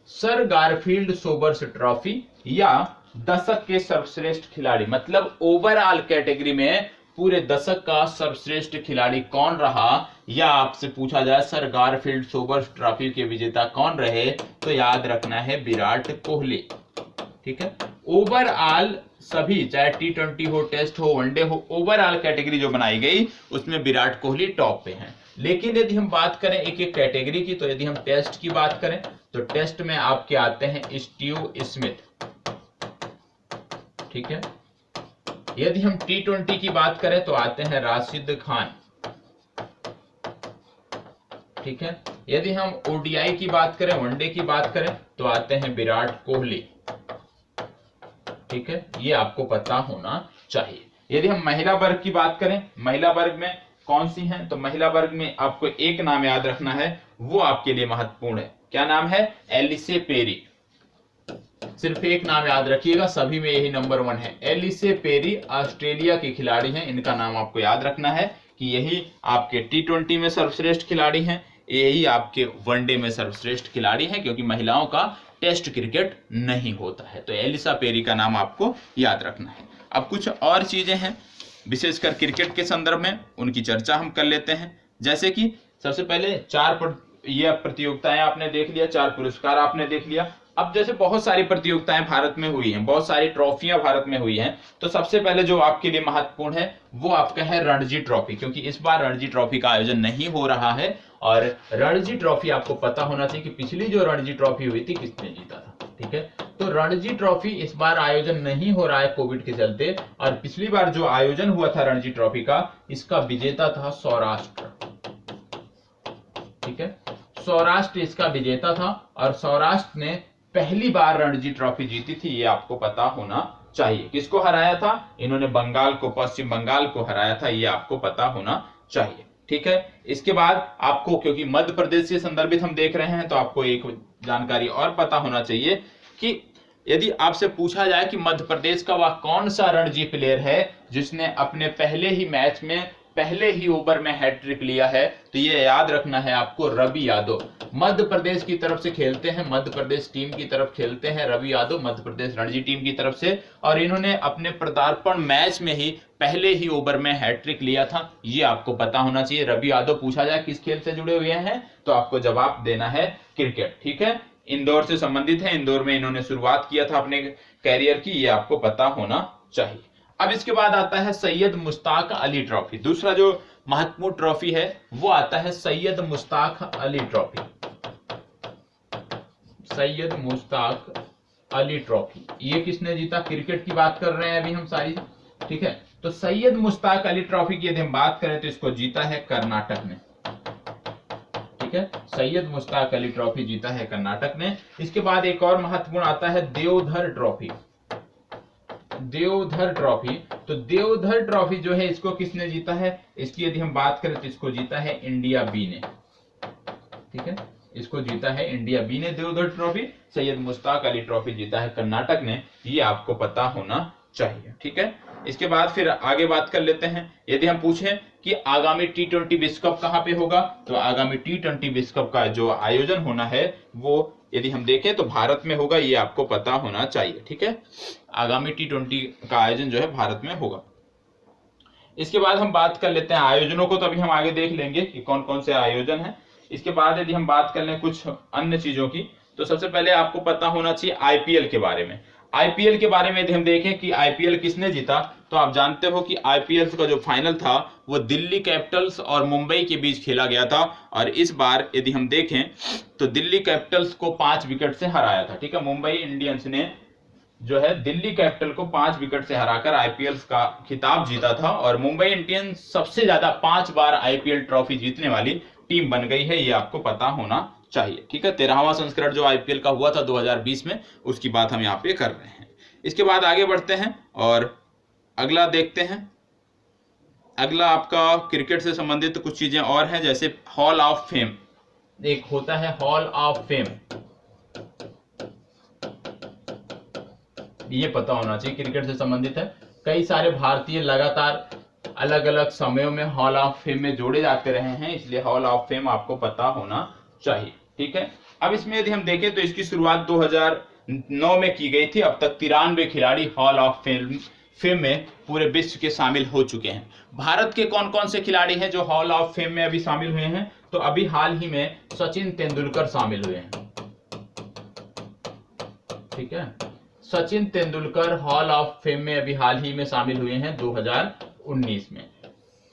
सर गारफील्ड सोबर्स ट्रॉफी, या दशक के सर्वश्रेष्ठ खिलाड़ी, मतलब ओवरऑल कैटेगरी में पूरे दशक का सर्वश्रेष्ठ खिलाड़ी कौन रहा, या आपसे पूछा जाए सर गारफील्ड सोबर्स ट्रॉफी के विजेता कौन रहे, तो याद रखना है विराट कोहली। ठीक है, ओवरऑल सभी, चाहे T20 हो, टेस्ट हो, वनडे हो, ओवरऑल कैटेगरी जो बनाई गई उसमें विराट कोहली टॉप पे हैं। लेकिन यदि हम बात करें एक एक कैटेगरी की, तो यदि हम टेस्ट की बात करें तो टेस्ट में आपके आते हैं स्टीव स्मिथ। ठीक है, यदि हम T20 की बात करें तो आते हैं राशिद खान। ठीक है, यदि हम ओडीआई की बात करें, वनडे की बात करें, तो आते हैं विराट कोहली। ठीक है, ये आपको पता होना चाहिए। यदि हम महिला वर्ग की बात करें, महिला वर्ग में कौन सी हैं, तो महिला वर्ग में आपको एक नाम याद रखना है, वो आपके लिए महत्वपूर्ण है। क्या नाम है? Ellyse Perry. सिर्फ एक नाम याद रखिएगा, सभी में यही नंबर 1 है। एलिसे पेरी ऑस्ट्रेलिया के खिलाड़ी हैं, इनका नाम आपको याद रखना है कि यही आपके T20 में सर्वश्रेष्ठ खिलाड़ी हैं, यही आपके वनडे में सर्वश्रेष्ठ खिलाड़ी हैं, क्योंकि महिलाओं का टेस्ट क्रिकेट नहीं होता है। तो एलिसा पेरी का नाम आपको याद रखना है। अब कुछ और चीजें हैं विशेषकर क्रिकेट के संदर्भ में, उनकी चर्चा हम कर लेते हैं। जैसे कि सबसे पहले ये प्रतियोगिताएं आपने देख लिया, 4 पुरस्कार आपने देख लिया। अब जैसे बहुत सारी प्रतियोगिताएं भारत में हुई हैं, बहुत सारी ट्रॉफियां भारत में हुई हैं, तो सबसे पहले जो आपके लिए महत्वपूर्ण है वो आपका है रणजी ट्रॉफी, क्योंकि इस बार रणजी ट्रॉफी का आयोजन नहीं हो रहा है। और रणजी ट्रॉफी आपको पता होना चाहिए कि पिछली जो रणजी ट्रॉफी हुई थी किसने जीता था। ठीक है, तो रणजी ट्रॉफी इस बार आयोजन नहीं हो रहा है कोविड के चलते, और पिछली बार जो आयोजन हुआ था रणजी ट्रॉफी का, इसका विजेता था सौराष्ट्र। ठीक है, सौराष्ट्र इसका विजेता था, और सौराष्ट्र ने पहली बार रणजी ट्रॉफी जीती थी, ये आपको पता होना चाहिए। किसको हराया था? इन्होंने बंगाल को, पश्चिम बंगाल को हराया था, ये आपको पता होना चाहिए। ठीक है, इसके बाद आपको, क्योंकि मध्य प्रदेश से संदर्भित हम देख रहे हैं, तो आपको एक जानकारी और पता होना चाहिए कि यदि आपसे पूछा जाए कि मध्य प्रदेश का वह कौन सा रणजी प्लेयर है जिसने अपने पहले ही मैच में पहले ही ओवर में हैट्रिक लिया है, तो ये याद रखना है आपको, रवि यादव। मध्य प्रदेश की तरफ से खेलते हैं, मध्य प्रदेश टीम की तरफ खेलते हैं रवि यादव, मध्य प्रदेश रणजी टीम की तरफ से, और इन्होंने अपने पदार्पण मैच में ही पहले ही ओवर में हैट्रिक लिया था, ये आपको पता होना चाहिए। रवि यादव पूछा जाए किस खेल से जुड़े हुए हैं, तो आपको जवाब देना है क्रिकेट। ठीक है, इंदौर से संबंधित है, इंदौर में इन्होंने शुरुआत किया था अपने कैरियर की, ये आपको पता होना चाहिए। अब इसके बाद आता है सैयद मुश्ताक अली ट्रॉफी। दूसरा जो महत्वपूर्ण ट्रॉफी है वो आता है सैयद मुश्ताक अली ट्रॉफी। सैयद मुश्ताक अली ट्रॉफी। ये किसने जीता? क्रिकेट की बात कर रहे हैं अभी हम सारी, ठीक है। तो सैयद मुश्ताक अली ट्रॉफी की यदि हम बात करें तो इसको जीता है कर्नाटक ने, ठीक है। सैयद मुश्ताक अली ट्रॉफी जीता है कर्नाटक ने। इसके बाद एक और महत्वपूर्ण आता है देवधर ट्रॉफी। देवधर ट्रॉफी, तो देवधर ट्रॉफी जो है इसको किसने जीता है? इसकी यदि हम बात करें तो इसको जीता है इंडिया बी ने, ठीक है। इसको जीता है इंडिया बी ने देवधर ट्रॉफी। सैयद मुश्ताक अली ट्रॉफी जीता है कर्नाटक ने, ये आपको पता होना चाहिए, ठीक है। इसके बाद फिर आगे बात कर लेते हैं। यदि हम पूछें कि आगामी T20 विश्व कप कहां पे होगा, तो आगामी T20 विश्व कप का जो आयोजन होना है वो यदि हम देखें तो भारत में होगा, ये आपको पता होना चाहिए, ठीक है। आगामी T20 का आयोजन जो है भारत में होगा। इसके बाद हम बात कर लेते हैं आयोजनों को, तो अभी हम आगे देख लेंगे कि कौन कौन से आयोजन है। इसके बाद यदि हम बात कर लें कुछ अन्य चीजों की, तो सबसे पहले आपको पता होना चाहिए आईपीएल के बारे में। आईपीएल के बारे में यदि हम देखें कि आईपीएल किसने जीता, तो आप जानते हो कि आईपीएल का जो फाइनल था वो दिल्ली कैपिटल्स और मुंबई के बीच खेला गया था, और इस बार यदि हम देखें तो दिल्ली कैपिटल्स को 5 विकेट से हराया था, ठीक है। मुंबई इंडियंस ने जो है दिल्ली कैपिटल को 5 विकेट से हराकर आईपीएल का खिताब जीता था, और मुंबई इंडियंस सबसे ज्यादा 5 बार आईपीएल ट्रॉफी जीतने वाली टीम बन गई है, ये आपको पता होना चाहिए, ठीक है। 13वां संस्करण जो आईपीएल का हुआ था 2020 में, उसकी बात हम यहाँ पे कर रहे हैं। इसके बाद आगे बढ़ते हैं और अगला देखते हैं। अगला आपका क्रिकेट से संबंधित कुछ चीजें और हैं, जैसे हॉल ऑफ फेम। एक होता है हॉल ऑफ फेम, ये पता होना चाहिए, क्रिकेट से संबंधित है। कई सारे भारतीय लगातार अलग अलग समयों में हॉल ऑफ फेम में जोड़े जाते रहे हैं, इसलिए हॉल ऑफ फेम आपको पता होना चाहिए, ठीक है। अब इसमें यदि हम देखें तो इसकी शुरुआत 2009 में की गई थी। अब तक 93 खिलाड़ी हॉल ऑफ फेम में पूरे विश्व के शामिल हो चुके हैं। भारत के कौन कौन से खिलाड़ी हैं जो हॉल ऑफ फेम में अभी शामिल हुए हैं, तो अभी हाल ही में सचिन तेंदुलकर शामिल हुए हैं, ठीक है। Sachin Tendulkar hall of fame में अभी हाल ही में शामिल हुए हैं 2019 में।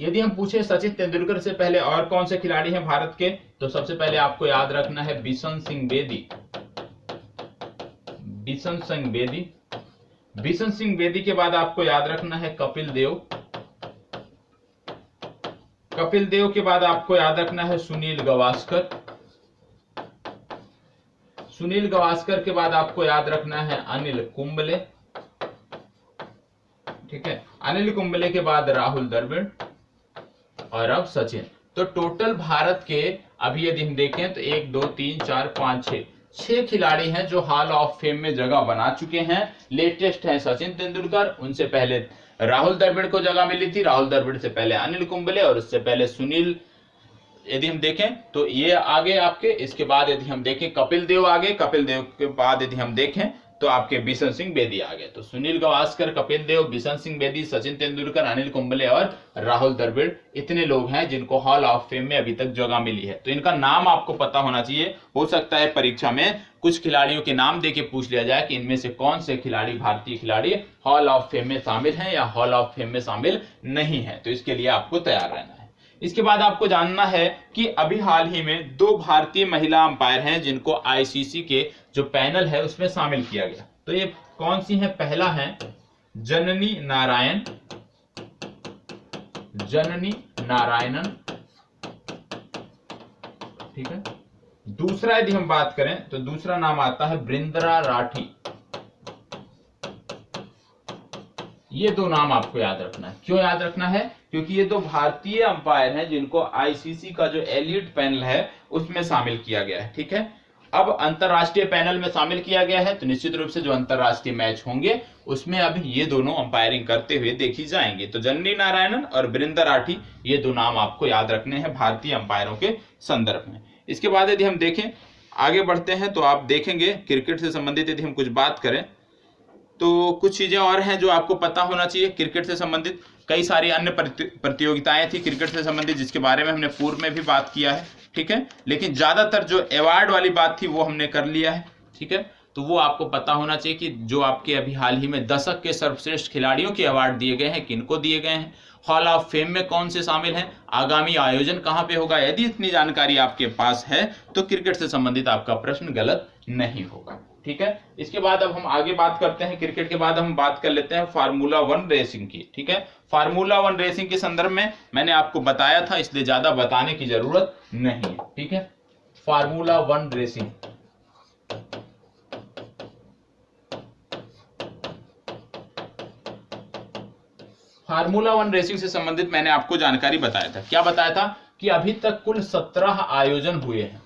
यदि हम पूछे सचिन तेंदुलकर से पहले और कौन से खिलाड़ी हैं भारत के, तो सबसे पहले आपको याद रखना है बिशन सिंह बेदी। बिशन सिंह बेदी, बिशन सिंह बेदी के बाद आपको याद रखना है कपिल देव। कपिल देव के बाद आपको याद रखना है सुनील गावस्कर। सुनील गावस्कर के बाद आपको याद रखना है अनिल कुंबले, ठीक है। अनिल कुंबले के बाद राहुल द्रविड़ और अब सचिन। तो टोटल भारत के अभी यदि हम देखें तो 1 2 3 4 5 6 खिलाड़ी हैं जो हॉल ऑफ फेम में जगह बना चुके हैं। लेटेस्ट है सचिन तेंदुलकर, उनसे पहले राहुल द्रविड़ को जगह मिली थी, राहुल द्रविड़ से पहले अनिल कुंबले और उससे पहले सुनील। यदि हम देखें तो ये आगे आपके, इसके बाद यदि हम देखें कपिल देव आगे, कपिल देव के बाद यदि हम देखें तो आपके बिशन सिंह बेदी आ गए। तो सुनील गावस्कर, कपिल देव, बिशन सिंह बेदी, सचिन तेंदुलकर, अनिल कुंबले और राहुल द्रविड़, इतने लोग हैं जिनको हॉल ऑफ फेम में अभी तक जगह मिली है। तो इनका नाम आपको पता होना चाहिए। हो सकता है परीक्षा में कुछ खिलाड़ियों के नाम देके पूछ लिया जाए कि इनमें से कौन से खिलाड़ी, भारतीय खिलाड़ी हॉल ऑफ फेम में शामिल हैं या हॉल ऑफ फेम में शामिल नहीं है। तो इसके लिए आपको तैयार रहना है। इसके बाद आपको जानना है कि अभी हाल ही में 2 भारतीय महिला अंपायर हैं जिनको आईसीसी के जो पैनल है उसमें शामिल किया गया। तो ये कौन सी हैं? पहला है जननी नारायण, जननी नारायणन, ठीक है। दूसरा यदि हम बात करें तो दूसरा नाम आता है बृंदरा राठी। ये 2 नाम आपको याद रखना है। क्यों याद रखना है? क्योंकि ये 2 भारतीय अंपायर हैं जिनको आईसीसी का जो एलीट पैनल है उसमें शामिल किया गया है, ठीक है। अब अंतरराष्ट्रीय पैनल में शामिल किया गया है तो निश्चित रूप से जो अंतरराष्ट्रीय मैच होंगे उसमें अब ये दोनों अंपायरिंग करते हुए देखी जाएंगी। तो जननी नारायणन और बृंदा राठी, ये 2 नाम आपको याद रखने हैं भारतीय अंपायरों के संदर्भ में। इसके बाद यदि हम देखें, आगे बढ़ते हैं तो आप देखेंगे क्रिकेट से संबंधित यदि हम कुछ बात करें तो कुछ चीजें और हैं जो आपको पता होना चाहिए क्रिकेट से संबंधित। कई सारी अन्य प्रतियोगिताएं थी क्रिकेट से संबंधित जिसके बारे में हमने पूर्व में भी बात किया है, ठीक है। लेकिन ज्यादातर जो अवार्ड वाली बात थी वो हमने कर लिया है, ठीक है। तो वो आपको पता होना चाहिए कि जो आपके अभी हाल ही में दशक के सर्वश्रेष्ठ खिलाड़ियों के अवार्ड दिए गए हैं, किनको दिए गए हैं, हॉल ऑफ फेम में कौन से शामिल हैं, आगामी आयोजन कहाँ पे होगा। यदि इतनी जानकारी आपके पास है तो क्रिकेट से संबंधित आपका प्रश्न गलत नहीं होगा। ठीक है, इसके बाद अब हम आगे बात करते हैं। क्रिकेट के बाद हम बात कर लेते हैं फार्मूला 1 रेसिंग की। ठीक है, फार्मूला 1 रेसिंग के संदर्भ में मैंने आपको बताया था, इसलिए ज्यादा बताने की जरूरत नहीं है। ठीक है, फार्मूला 1 रेसिंग, फार्मूला 1 रेसिंग से संबंधित मैंने आपको जानकारी बताया था। क्या बताया था कि अभी तक कुल 17 आयोजन हुए हैं।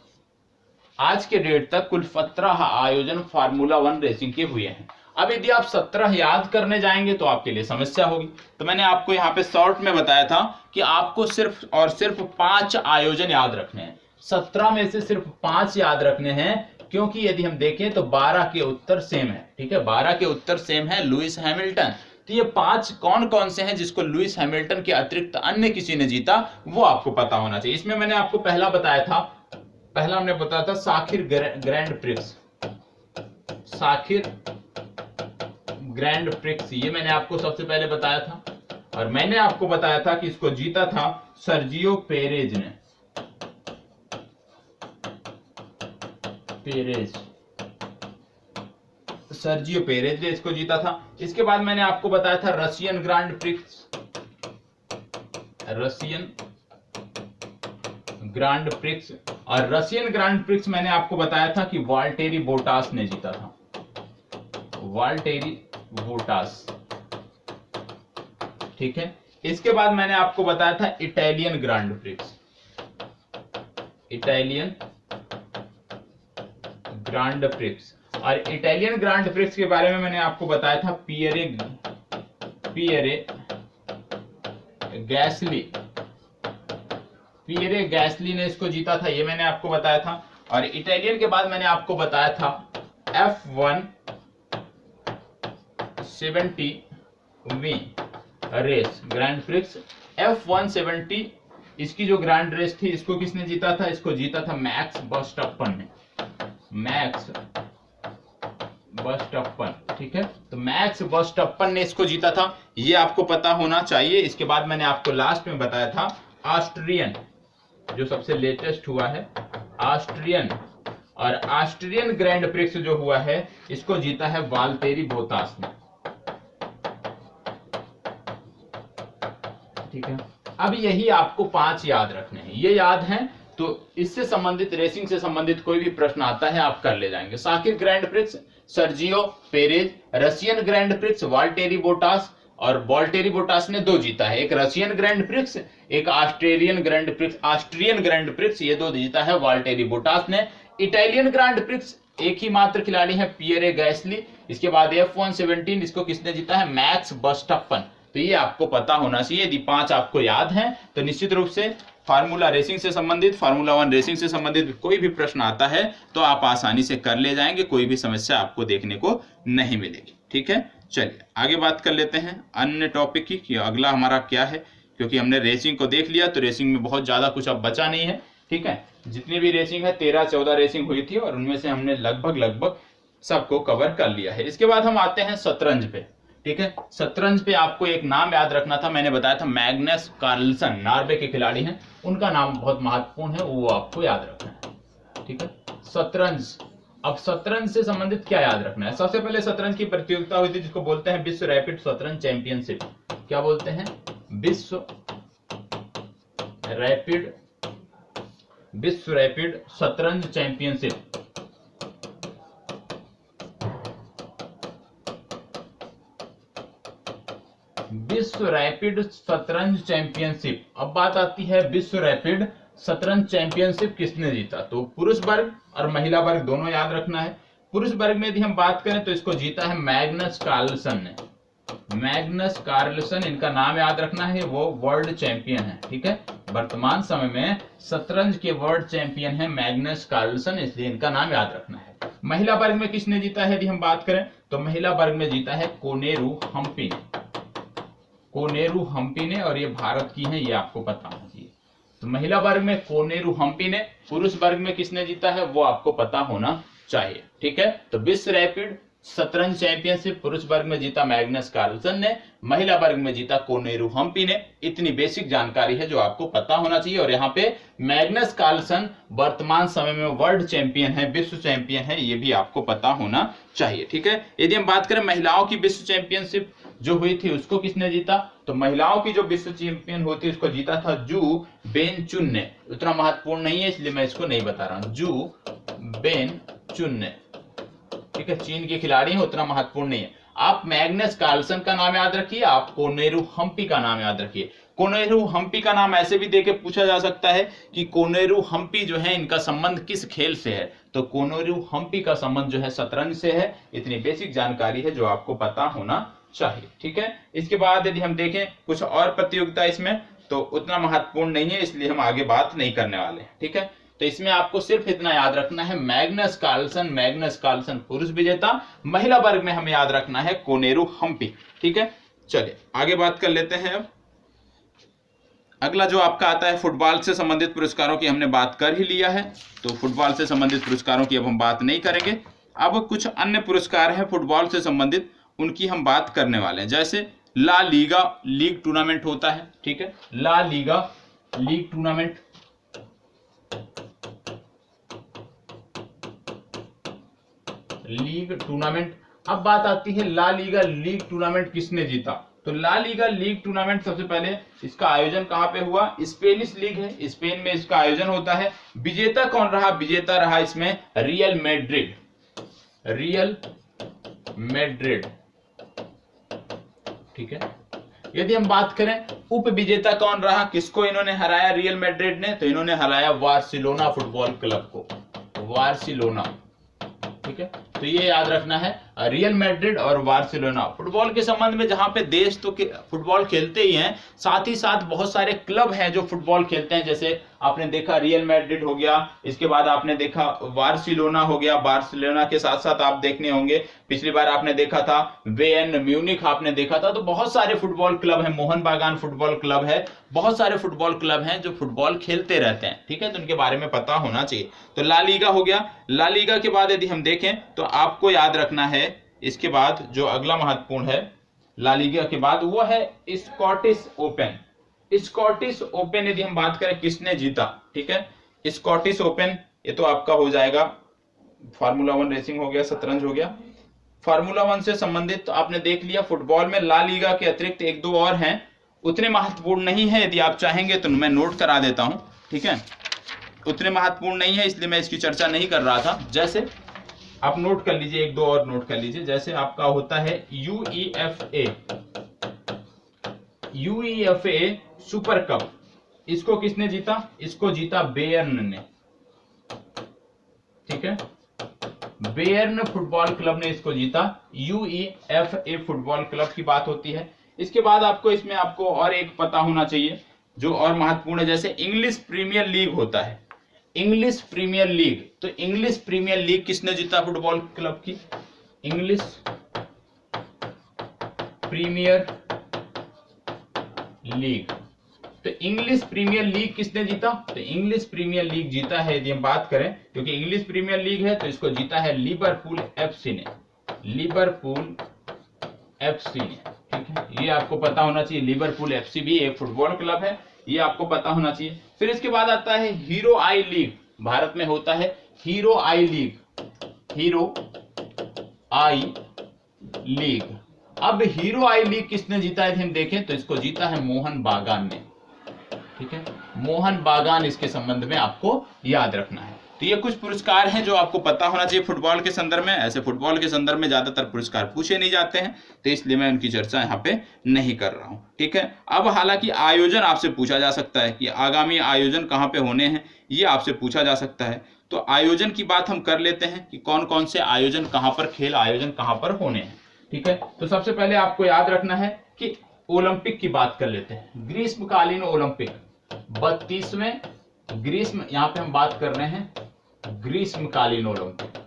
आज के डेट तक कुल 17 आयोजन फार्मूला 1 रेसिंग के हुए हैं। अब यदि आप 17 याद करने जाएंगे तो आपके लिए समस्या होगी। तो मैंने आपको यहाँ पे शॉर्ट में बताया था कि आपको सिर्फ और सिर्फ 5 आयोजन याद रखने हैं। 17 में से सिर्फ 5 याद रखने हैं, क्योंकि यदि हम देखें तो 12 के उत्तर सेम है। ठीक है, 12 के उत्तर सेम है, लुइस हैमिल्टन। तो ये 5 कौन कौन से हैं जिसको लुइस हैमिल्टन के अतिरिक्त अन्य किसी ने जीता, वो आपको पता होना चाहिए। इसमें मैंने आपको पहला बताया था, पहला हमने बताया था Sakhir grand prix, Sakhir grand prix, ये मैंने आपको सबसे पहले बताया था। और मैंने आपको बताया था कि इसको जीता था सर्जियो पेरेज ने, सर्जियो पेरेज ने इसको जीता था। इसके बाद मैंने आपको बताया था Russian grand prix, Russian grand prix. और रशियन ग्रैंड प्रिक्स मैंने आपको बताया था कि वाल्टेरी बोटास ने जीता था, वाल्टेरी बोटास। ठीक है, इसके बाद मैंने आपको बताया था Italian grand prix, Italian grand prix. और इटालियन ग्रैंड प्रिक्स के बारे में मैंने आपको बताया था पियरे गैस्ली, पियरे गैस्ली ने इसको जीता था, ये मैंने आपको बताया था। और इटालियन के बाद मैंने आपको बताया था F170 race grand prix, F170 इसकी जो ग्रैंड रेस थी, इसको किसने जीता था, इसको जीता था मैक्स वर्स्टैपन ने, मैक्स वर्स्टैपन। ठीक है, तो मैक्स वर्स्टैपन ने इसको जीता था, ये आपको पता होना चाहिए। इसके बाद मैंने आपको लास्ट में बताया था ऑस्ट्रियन, जो सबसे लेटेस्ट हुआ है ऑस्ट्रियन, और ऑस्ट्रियन ग्रैंड प्रिक्स जो हुआ है इसको जीता है वाल्टेरी बोटास ने। ठीक है, अब यही आपको 5 याद रखने हैं, ये याद हैं तो इससे संबंधित, रेसिंग से संबंधित कोई भी प्रश्न आता है आप कर ले जाएंगे। Sakir grand prix Sergio Perez, Russian grand prix Valtteri Bottas, और वाल्टेरी बोटास ने 2 जीता है, एक रशियन ग्रैंड प्रिक्स, एक Australian grand prix, Austrian grand prix, ये 2 जीता है वाल्टेरी बोटास ने। इटालियन ग्रैंड प्रिक्स एक ही मात्र खिलाड़ी है पियरे गैस्ली। इसके बाद F117 इसको किसने जीता है, मैक्स वर्स्टैपन। तो ये आपको पता होना चाहिए। यदि 5 आपको याद हैं तो निश्चित रूप से फार्मूला रेसिंग से संबंधित, फार्मूला 1 रेसिंग से संबंधित कोई भी प्रश्न आता है तो आप आसानी से कर ले जाएंगे, कोई भी समस्या आपको देखने को नहीं मिलेगी। ठीक है, चलिए आगे बात कर लेते हैं अन्य टॉपिक की कि अगला हमारा क्या है, क्योंकि हमने रेसिंग को देख लिया तो रेसिंग में बहुत ज्यादा कुछ अब बचा नहीं है। ठीक है, जितनी भी रेसिंग है 13-14 रेसिंग हुई थी और उनमें से हमने लगभग सबको कवर कर लिया है। इसके बाद हम आते हैं शतरंज पे। ठीक है, शतरंज पे आपको एक नाम याद रखना था, मैंने बताया था मैग्नस कार्लसन, नॉर्वे के खिलाड़ी हैं, उनका नाम बहुत महत्वपूर्ण है, वो आपको याद रखना है। ठीक है, शतरंज। अब शतरंज से संबंधित क्या याद रखना है, सबसे पहले शतरंज की प्रतियोगिता हुई थी जिसको बोलते हैं विश्व रैपिड शतरंज चैंपियनशिप। क्या बोलते हैं, विश्व रैपिड शतरंज चैंपियनशिप। विश्व रैपिड शतरंज चैंपियनशिप। अब बात आती है विश्व रैपिड शतरंज चैंपियनशिप किसने जीता, तो पुरुष वर्ग और महिला वर्ग दोनों याद रखना है। पुरुष वर्ग में यदि हम बात करें तो इसको जीता है मैग्नस कार्लसन ने, मैग्नस कार्लसन, इनका नाम याद रखना है, वो वर्ल्ड चैंपियन है। ठीक है, वर्तमान समय में शतरंज के वर्ल्ड चैंपियन है मैग्नस कार्लसन, इसलिए इनका नाम याद रखना है। महिला वर्ग में किसने जीता है यदि हम बात करें तो महिला वर्ग में जीता है कोनेरू हम्पी ने, कोनेरू हम्पी ने, और ये भारत की है, ये आपको पता होना चाहिए। तो महिला वर्ग में कोनेरू हम्पी ने, पुरुष वर्ग में किसने जीता है वो आपको पता होना चाहिए। ठीक है, तो विश्व रैपिड शतरंज चैंपियनशिप पुरुष वर्ग में जीता मैग्नस कार्लसन ने, महिला वर्ग में जीता कोनेरू हम्पी ने। इतनी बेसिक जानकारी है जो आपको पता होना चाहिए। और यहाँ पे मैग्नस कार्लसन वर्तमान समय में वर्ल्ड चैंपियन है, विश्व चैंपियन है, ये भी आपको पता होना चाहिए। ठीक है, यदि हम बात करें महिलाओं की विश्व चैंपियनशिप जो हुई थी उसको किसने जीता, तो महिलाओं की जो विश्व चैंपियन होती है उसको जीता था जू बेन चुन ने। उतना महत्वपूर्ण नहीं है इसलिए मैं इसको नहीं बता रहा हूं, जू बेन चुन ने। ठीक है, चीन के खिलाड़ी हैं, उतना महत्वपूर्ण नहीं है। आप मैग्नस कार्लसन का नाम याद रखिए, आप कोनेरू हम्पी का नाम याद रखिए। कोनेरू हम्पी का नाम ऐसे भी देके पूछा जा सकता है कि कोनेरू हम्पी जो है इनका संबंध किस खेल से है, तो कोनेरू हम्पी का संबंध जो है शतरंज से है। इतनी बेसिक जानकारी है जो आपको पता होना चाहिए। ठीक है, इसके बाद यदि हम देखें कुछ और प्रतियोगिता इसमें, तो उतना महत्वपूर्ण नहीं है इसलिए हम आगे बात नहीं करने वाले। ठीक है, तो इसमें आपको सिर्फ इतना याद रखना है, मैग्नस कार्लसन पुरुष विजेता, महिला वर्ग में हमें याद रखना है कोनेरू हम्पी। ठीक है, चलिए आगे बात कर लेते हैं। अब अगला जो आपका आता है फुटबॉल से संबंधित पुरस्कारों की हमने बात कर ही लिया है, तो फुटबॉल से संबंधित पुरस्कारों की अब हम बात नहीं करेंगे। अब कुछ अन्य पुरस्कार हैं फुटबॉल से संबंधित, उनकी हम बात करने वाले हैं। जैसे ला लीगा लीग टूर्नामेंट होता है। ठीक है, La Liga league tournament, league tournament. अब बात आती है ला लीगा लीग टूर्नामेंट किसने जीता, तो ला लीगा लीग टूर्नामेंट सबसे पहले इसका आयोजन कहां पे हुआ, स्पेनिश लीग है, स्पेन में इसका आयोजन होता है। विजेता कौन रहा, विजेता रहा इसमें रियल मैड्रिड, रियल मैड्रिड। ठीक है, यदि हम बात करें उप विजेता कौन रहा, किसको इन्होंने हराया रियल मैड्रिड ने, तो इन्होंने हराया बार्सिलोना फुटबॉल क्लब को, बार्सिलोना। ठीक है, तो ये याद रखना है, रियल मैड्रिड और बार्सिलोना। फुटबॉल के संबंध में जहां पे देश तो फुटबॉल खेलते ही हैं, साथ ही साथ बहुत सारे क्लब हैं जो फुटबॉल खेलते हैं। जैसे आपने देखा रियल मैड्रिड हो गया, इसके बाद आपने देखा बार्सिलोना हो गया, बार्सिलोना के साथ साथ आप देखने होंगे पिछली बार आपने देखा था बेयर्न म्यूनिख आपने देखा था। तो बहुत सारे फुटबॉल क्लब हैं, मोहन बागान फुटबॉल क्लब है, बहुत सारे फुटबॉल क्लब हैं जो फुटबॉल खेलते रहते हैं। ठीक है, तो उनके बारे में पता होना चाहिए। तो ला लीगा हो गया। ला लीगा के बाद यदि हम देखें तो आपको याद रखना है, इसके बाद जो अगला महत्वपूर्ण है ला लीगा के बाद वो है स्कॉटिश ओपन। स्कॉटिश ओपन यदि हम बात करें किसने जीता, ठीक है, स्कॉटिश ओपन ये तो आपका हो जाएगा फार्मूला 1 रेसिंग हो गया, शतरंज हो गया। फार्मूला 1 से संबंधित तो आपने देख लिया। फुटबॉल में ला लीगा के अतिरिक्त एक दो और हैं, उतने महत्वपूर्ण नहीं है, यदि आप चाहेंगे तो मैं नोट करा देता हूं। ठीक है, उतने महत्वपूर्ण नहीं है इसलिए मैं इसकी चर्चा नहीं कर रहा था। जैसे आप नोट कर लीजिए, एक दो और नोट कर लीजिए। जैसे आपका होता है यूईएफए, यूईएफए सुपर कप, इसको किसने जीता, इसको जीता बेयर्न ने। ठीक है, बेयर्न फुटबॉल क्लब ने इसको जीता, यूईएफए फुटबॉल क्लब की बात होती है। इसके बाद आपको इसमें आपको और एक पता होना चाहिए जो और महत्वपूर्ण है। जैसे इंग्लिश प्रीमियर लीग होता है, इंग्लिश प्रीमियर लीग, तो इंग्लिश प्रीमियर लीग किसने जीता फुटबॉल क्लब की, इंग्लिश प्रीमियर लीग। तो इंग्लिश प्रीमियर लीग किसने जीता, तो इंग्लिश प्रीमियर लीग जीता है यदि हम बात करें, क्योंकि इंग्लिश प्रीमियर लीग है तो इसको जीता है लिवरपूल एफसी ने, लिवरपूल एफसी ने। ठीक है, ये आपको पता होना चाहिए, लिवरपूल एफसी भी एक फुटबॉल क्लब है, ये आपको पता होना चाहिए। फिर इसके बाद आता है हीरो आई लीग, भारत में होता है हीरो आई लीग, हीरो आई लीग। अब हीरो आई लीग किसने जीता है हम देखें तो इसको जीता है मोहन बागान ने। ठीक है, मोहन बागान इसके संबंध में आपको याद रखना है। तो ये कुछ पुरस्कार हैं जो आपको पता होना चाहिए फुटबॉल के संदर्भ में। ऐसे फुटबॉल के संदर्भ में ज्यादातर पुरस्कार पूछे नहीं जाते हैं तो इसलिए मैं उनकी चर्चा यहाँ पे नहीं कर रहा हूँ। ठीक है, अब हालांकि आयोजन आपसे पूछा जा सकता है कि आगामी आयोजन कहाँ पे होने हैं, ये आपसे पूछा जा सकता है। तो आयोजन की बात हम कर लेते हैं कि कौन कौन से आयोजन कहाँ पर, खेल आयोजन कहाँ पर होने हैं। ठीक है, तो सबसे पहले आपको याद रखना है कि ओलंपिक की बात कर लेते हैं। ग्रीष्मकालीन ओलंपिक 32वें ग्रीष्म, यहाँ पे हम बात कर रहे हैं ग्रीष्मकालीन ओलंपिक।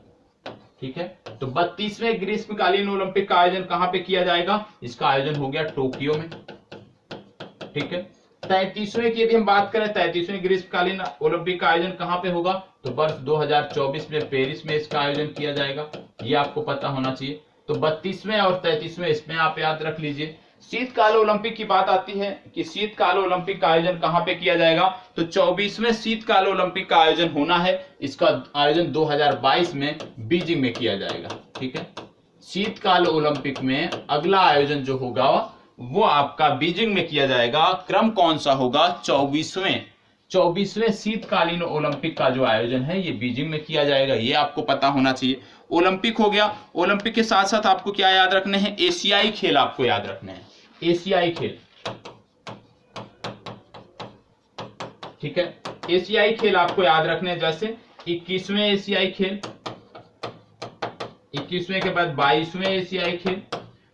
ठीक है, तो 32वें ग्रीष्मकालीन ओलंपिक का आयोजन कहां पे किया जाएगा, इसका आयोजन हो गया टोक्यो में। ठीक है, 33वें की यदि हम बात करें, 33वें ग्रीष्मकालीन ओलंपिक का आयोजन कहां पे होगा, तो वर्ष 2024 में पेरिस में इसका आयोजन किया जाएगा, ये आपको पता होना चाहिए। तो 32वें और 33वें इसमें आप याद रख लीजिए। शीतकाल ओलंपिक की बात आती है कि शीतकाल ओलंपिक का आयोजन कहां पे किया जाएगा, तो 24वें शीतकाल ओलंपिक का आयोजन होना है, इसका आयोजन 2022 में बीजिंग में किया जाएगा। ठीक है, शीतकाल ओलंपिक में अगला आयोजन जो होगा वो आपका बीजिंग में किया जाएगा। क्रम कौन सा होगा, 24वें शीतकालीन ओलंपिक का जो आयोजन है ये बीजिंग में किया जाएगा, ये आपको पता होना चाहिए। ओलंपिक हो गया। ओलंपिक के साथ साथ आपको क्या याद रखने हैं, एशियाई खेल आपको याद रखने हैं, एशियाई खेल। ठीक है, एशियाई खेल आपको याद रखने हैं, जैसे 21वें एशियाई खेल, 21वें के बाद 22वें एशियाई खेल।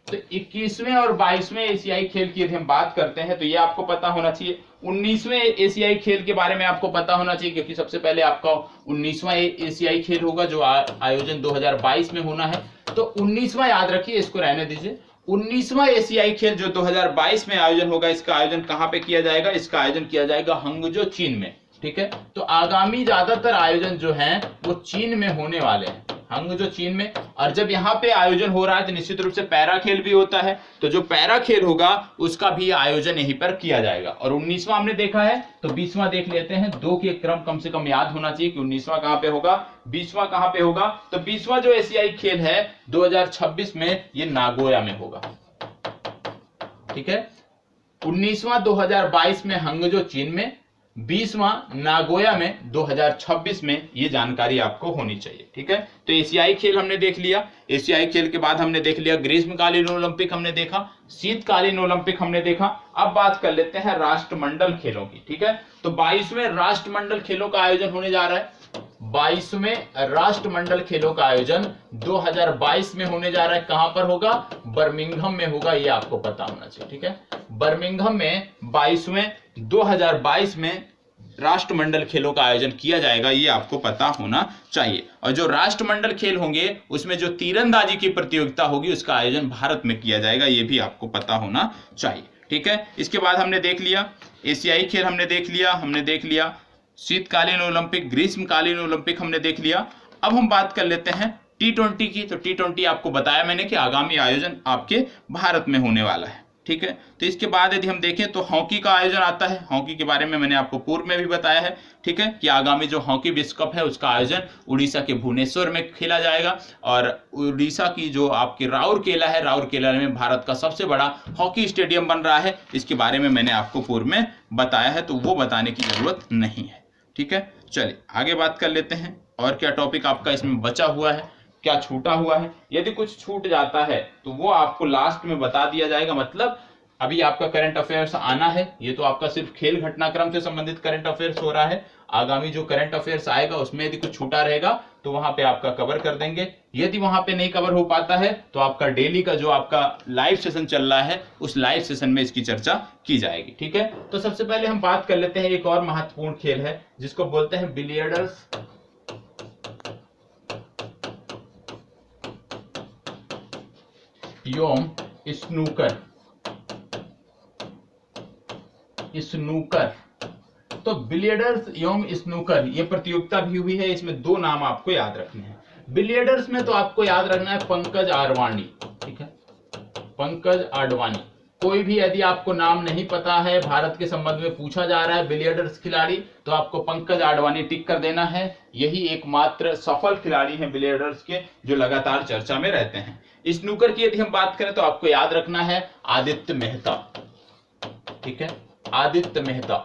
तो 21वें और 22वें एशियाई खेल की यदि हम बात करते हैं तो ये आपको पता होना चाहिए। 19वें एशियाई खेल के बारे में आपको पता होना चाहिए, क्योंकि सबसे पहले आपका 19वां एशियाई खेल होगा जो आयोजन 2022 में होना है। तो 19वां याद रखिए, इसको रहने दीजिए। 19वां एशियाई खेल जो 2022 में आयोजन होगा, इसका आयोजन कहां पे किया जाएगा, इसका आयोजन किया जाएगा हंगजो, चीन में। ठीक है, तो आगामी ज्यादातर आयोजन जो हैं वो चीन में होने वाले हैं, हंगजो चीन में। और जब यहाँ पे आयोजन हो रहा है तो निश्चित रूप से पैरा खेल भी होता है, तो जो पैरा खेल होगा उसका भी आयोजन यहीं पर किया जाएगा। और 19वां हमने देखा है, तो 20वां देख लेते हैं। दो के क्रम कम से कम याद होना चाहिए कि 19वां कहां पे होगा, 20वां कहां पे होगा। तो 20वां जो एशियाई खेल है 2026 में, ये नागोया में होगा। ठीक है, 19वां 2022 में हंगजो चीन में, 20वां नागोया में 2026 में, ये जानकारी आपको होनी चाहिए। ठीक है, तो एशियाई खेल हमने देख लिया। एशियाई खेल के बाद हमने देख लिया ग्रीष्मकालीन ओलंपिक, हमने देखा शीतकालीन ओलंपिक, हमने देखा। अब बात कर लेते हैं राष्ट्रमंडल खेलों की। ठीक है, तो 22वें राष्ट्रमंडल खेलों का आयोजन होने जा रहा है। 22वें राष्ट्रमंडल खेलों का आयोजन 2022 में होने जा रहा है। कहां पर होगा, बर्मिंघम में होगा, ये आपको पता होना चाहिए। ठीक है, बर्मिंघम में 2022 में राष्ट्रमंडल खेलों का आयोजन किया जाएगा, ये आपको पता होना चाहिए। और जो राष्ट्रमंडल खेल होंगे उसमें जो तीरंदाजी की प्रतियोगिता होगी उसका आयोजन भारत में किया जाएगा, ये भी आपको पता होना चाहिए। ठीक है, इसके बाद हमने देख लिया एशियाई खेल, हमने देख लिया शीतकालीन ओलंपिक, ग्रीष्मकालीन ओलंपिक हमने देख लिया। अब हम बात कर लेते हैं T20 की। तो T20 आपको बताया मैंने कि आगामी आयोजन आपके भारत में होने वाला है। ठीक है, तो इसके बाद यदि हम देखें तो हॉकी का आयोजन आता है। हॉकी के बारे में मैंने आपको पूर्व में भी बताया है। ठीक है, कि आगामी जो हॉकी विश्व कप है उसका आयोजन उड़ीसा के भुवनेश्वर में खेला जाएगा। और उड़ीसा की जो आपकी राउरकेला है, राउरकेला में भारत का सबसे बड़ा हॉकी स्टेडियम बन रहा है, इसके बारे में मैंने आपको पूर्व में बताया है, तो वो बताने की जरूरत नहीं है। ठीक है, चलिए आगे बात कर लेते हैं। और क्या टॉपिक आपका इसमें बचा हुआ है, क्या छूटा हुआ है। यदि कुछ छूट जाता है तो वो आपको लास्ट में बता दिया जाएगा। मतलब अभी आपका करंट अफेयर्स आना है, ये तो आपका सिर्फ खेल घटनाक्रम से संबंधित करंट अफेयर्स हो रहा है। आगामी जो करंट अफेयर्स आएगा उसमें यदि कुछ छूटा रहेगा तो वहां पे आपका कवर कर देंगे। यदि वहां पे नहीं कवर हो पाता है तो आपका डेली का जो आपका लाइव सेशन चल रहा है उस लाइव सेशन में इसकी चर्चा की जाएगी। ठीक है, तो सबसे पहले हम बात कर लेते हैं, एक और महत्वपूर्ण खेल है जिसको बोलते हैं बिलियर्ड्स एवं स्नूकर। तो बिलियर्ड्स एवं स्नूकर ये प्रतियोगिता भी हुई है। इसमें दो नाम आपको याद रखने हैं। बिलियर्ड्स में तो आपको याद रखना है पंकज आडवाणी। ठीक है, पंकज आडवाणी। कोई भी यदि आपको नाम नहीं पता है, भारत के संबंध में पूछा जा रहा है बिलियर्ड्स खिलाड़ी, तो आपको पंकज आडवाणी टिक कर देना है। यही एकमात्र सफल खिलाड़ी हैं बिलियर्ड्स के जो लगातार चर्चा में रहते हैं। स्नूकर की यदि हम बात करें तो आपको याद रखना है आदित्य मेहता। ठीक है, आदित्य मेहता।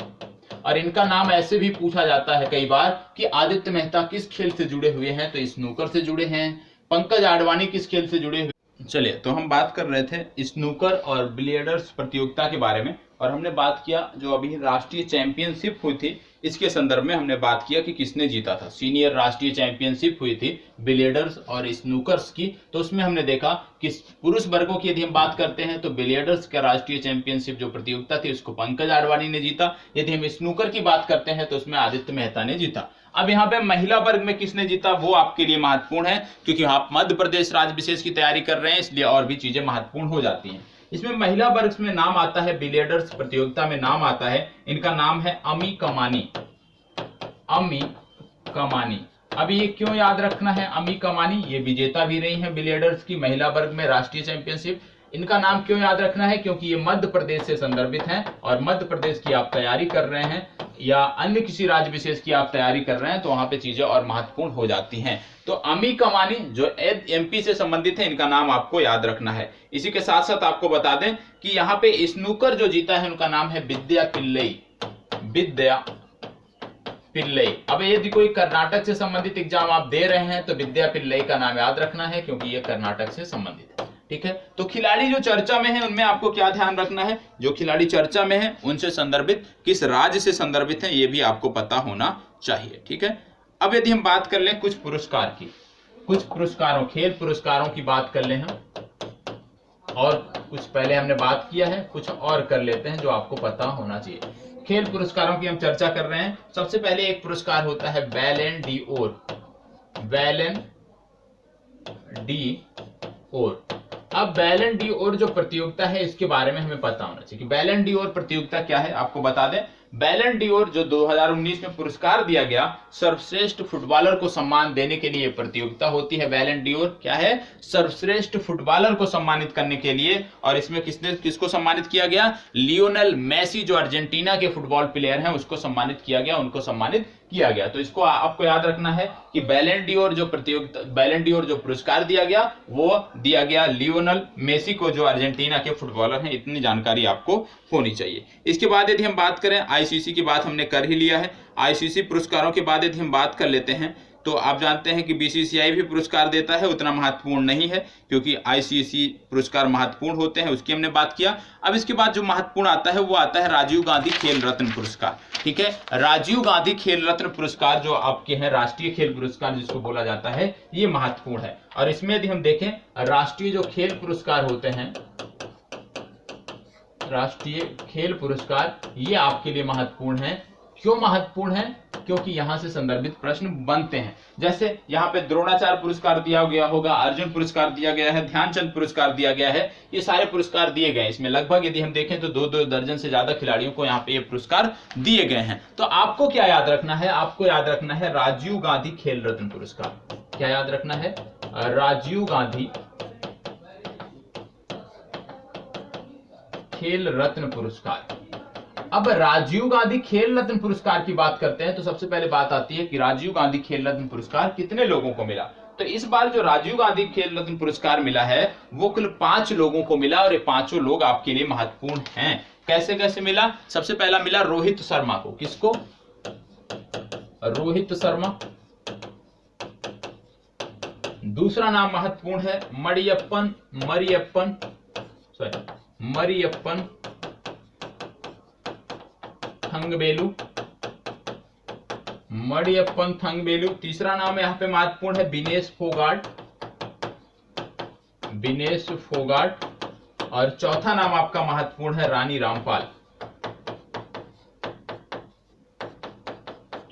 और इनका नाम ऐसे भी पूछा जाता है कई बार कि आदित्य मेहता किस खेल से जुड़े हुए हैं, तो स्नूकर से जुड़े हैं। पंकज आडवाणी किस खेल से जुड़े हुए। चलिए, तो हम बात कर रहे थे स्नूकर और बिलियर्ड्स प्रतियोगिता के बारे में, और हमने बात किया जो अभी राष्ट्रीय चैंपियनशिप हुई थी इसके संदर्भ में हमने बात किया कि किसने जीता था। सीनियर राष्ट्रीय चैंपियनशिप हुई थी बिलियर्ड्स और स्नूकर्स की, तो उसमें हमने देखा कि पुरुष वर्गों की यदि हम बात करते हैं तो बिलियर्ड्स का राष्ट्रीय चैंपियनशिप जो प्रतियोगिता थी उसको पंकज आडवाणी ने जीता। यदि हम स्नूकर की बात करते हैं तो उसमें आदित्य मेहता ने जीता। अब यहाँ पे महिला वर्ग में किसने जीता वो आपके लिए महत्वपूर्ण है, क्योंकि आप मध्य प्रदेश राज्य विशेष की तैयारी कर रहे हैं, इसलिए और भी चीजें महत्वपूर्ण हो जाती हैं। इसमें महिला वर्ग में नाम आता है, बिलियर्ड्स प्रतियोगिता में नाम आता है, इनका नाम है अमी कमानी। अमी कमानी। अब ये क्यों याद रखना है अमी कमानी? ये विजेता भी रही हैं बिलियर्ड्स की महिला वर्ग में राष्ट्रीय चैंपियनशिप। इनका नाम क्यों याद रखना है? क्योंकि ये मध्य प्रदेश से संदर्भित हैं और मध्य प्रदेश की आप तैयारी कर रहे हैं या अन्य किसी राज्य विशेष की आप तैयारी कर रहे हैं तो वहां पे चीजें और महत्वपूर्ण हो जाती हैं। तो अमी कमानी जो एमपी से संबंधित है, इनका नाम आपको याद रखना है। इसी के साथ साथ आपको बता दें कि यहाँ पे स्नूकर जो जीता है उनका नाम है विद्या पिल्लई। विद्या पिल्लई। अब यदि कोई कर्नाटक से संबंधित एग्जाम आप दे रहे हैं तो विद्या पिल्लई का नाम याद रखना है क्योंकि ये कर्नाटक से संबंधित है। ठीक है, तो खिलाड़ी जो चर्चा में है उनमें आपको क्या ध्यान रखना है? जो खिलाड़ी चर्चा में है उनसे संदर्भित किस राज्य से संदर्भित है ये भी आपको पता होना चाहिए। ठीक है, अब यदि हम बात कर लें कुछ पुरस्कार की, कुछ पुरस्कारों, खेल पुरस्कारों की बात कर लें हम, और कुछ पहले हमने बात किया है, कुछ और कर लेते हैं जो आपको पता होना चाहिए। खेल पुरस्कारों की हम चर्चा कर रहे हैं। सबसे पहले एक पुरस्कार होता है बैलन डी'ओर। बैलन डी'ओर। अब बैलन डी'ओर जो प्रतियोगिता है इसके बारे में हमें पता होना चाहिए कि बैलन डी'ओर प्रतियोगिता क्या है। आपको बता दें, बैलन डी'ओर जो 2019 में पुरस्कार दिया गया सर्वश्रेष्ठ फुटबॉलर को सम्मान देने के लिए प्रतियोगिता होती है। बैलन डी'ओर क्या है? सर्वश्रेष्ठ फुटबॉलर को सम्मानित करने के लिए। और इसमें किसको सम्मानित किया गया? लियोनेल मेसी जो अर्जेंटीना के फुटबॉल प्लेयर हैं उसको सम्मानित किया गया, उनको सम्मानित किया गया। तो इसको आपको याद रखना है कि बैलन डी'ओर जो प्रतियोगिता, बैलन डी'ओर जो पुरस्कार दिया गया वो दिया गया लियोनेल मेसी को जो अर्जेंटीना के फुटबॉलर हैं। इतनी जानकारी आपको होनी चाहिए। इसके बाद यदि हम बात करें, आईसीसी की बात हमने कर ही लिया है। आईसीसी पुरस्कारों के बाद यदि हम बात कर लेते हैं तो आप जानते हैं कि बीसीसीआई भी पुरस्कार देता है, उतना महत्वपूर्ण नहीं है क्योंकि आईसीसी पुरस्कार महत्वपूर्ण होते हैं, उसकी हमने बात किया। अब इसके बाद जो महत्वपूर्ण आता है वो आता है राजीव गांधी खेल रत्न पुरस्कार। ठीक है, राजीव गांधी खेल रत्न पुरस्कार जो आपके हैं राष्ट्रीय खेल पुरस्कार जिसको बोला जाता है, ये महत्वपूर्ण है। और इसमें यदि हम देखें राष्ट्रीय जो खेल पुरस्कार होते हैं, राष्ट्रीय खेल पुरस्कार, ये आपके लिए महत्वपूर्ण है। क्यों महत्वपूर्ण है? क्योंकि यहां से संदर्भित प्रश्न बनते हैं। जैसे यहाँ पे द्रोणाचार्य पुरस्कार दिया गया होगा, अर्जुन पुरस्कार दिया गया है, ध्यानचंद पुरस्कार दिया गया है, ये सारे पुरस्कार दिए गए। इसमें लगभग यदि हम देखें तो 2-2 दर्जन से ज्यादा खिलाड़ियों को यहाँ पे ये पुरस्कार दिए गए हैं। तो आपको क्या याद रखना है? आपको याद रखना है राजीव गांधी खेल रत्न पुरस्कार। क्या याद रखना है? राजीव गांधी खेल रत्न पुरस्कार। अब राजीव गांधी खेल रत्न पुरस्कार की बात करते हैं तो सबसे पहले बात आती है कि राजीव गांधी खेल रत्न पुरस्कार कितने लोगों को मिला। तो इस बार जो राजीव गांधी खेल रत्न पुरस्कार मिला है वो कुल 5 लोगों को मिला और ये 5 लोग आपके लिए महत्वपूर्ण हैं। कैसे कैसे मिला? सबसे पहला मिला रोहित शर्मा को। किसको? रोहित शर्मा। दूसरा नाम महत्वपूर्ण है मरियप्पन थंगबेलू। मरियप्पन थंगबेलू। तीसरा नाम यहाँ पे महत्वपूर्ण है विनेश फोगाट। और चौथा नाम आपका महत्वपूर्ण है रानी रामपाल।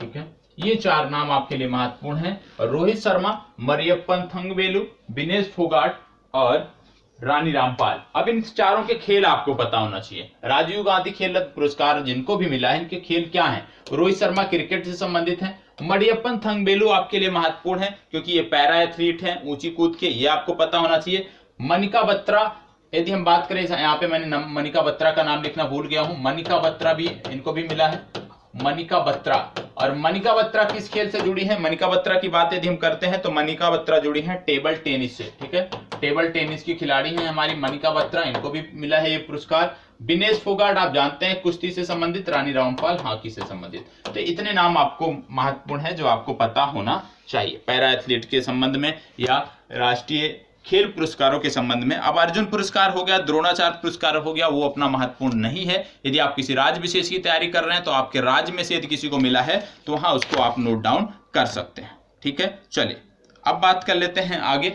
ठीक है, ये 4 नाम आपके लिए महत्वपूर्ण हैं। रोहित शर्मा, मरियप्पन थंगबेलू, विनेश फोगाट और रानी रामपाल। अब इन चारों के खेल आपको पता होना चाहिए। राजीव गांधी खेल रत्न पुरस्कार जिनको भी मिला है इनके खेल क्या हैं? रोहित शर्मा क्रिकेट से संबंधित हैं। मरियप्पन थंगबेलू आपके लिए महत्वपूर्ण है क्योंकि ये पैरा एथलीट हैं, ऊंची कूद के, ये आपको पता होना चाहिए। मनिका बत्रा, यदि हम बात करें, यहाँ पे मैंने मनिका बत्रा का नाम लिखना भूल गया हूं, मनिका बत्रा भी इनको भी मिला है। मनिका बत्रा। और मनिका बत्रा किस खेल से जुड़ी है? मनिका बत्रा की बात यदि हम करते हैं तो मनिका बत्रा जुड़ी है टेबल टेनिस से। ठीक है, टेबल टेनिस की खिलाड़ी हैं हमारी मनिका बत्रा, इनको भी मिला है ये पुरस्कार। विनेश फोगाट आप जानते हैं कुश्ती से संबंधित, रानी रामपाल हॉकी से संबंधित। तो इतने नाम आपको महत्वपूर्ण है जो आपको पता होना चाहिए पैरा एथलीट के संबंध में या राष्ट्रीय खेल पुरस्कारों के संबंध में। अब अर्जुन पुरस्कार हो गया, द्रोणाचार्य पुरस्कार हो गया, वो अपना महत्वपूर्ण नहीं है। यदि आप किसी राज्य विशेष की तैयारी कर रहे हैं तो आपके राज्य में से यदि किसी को मिला है तो वहां उसको आप नोट डाउन कर सकते हैं। ठीक है, चलिए अब बात कर लेते हैं आगे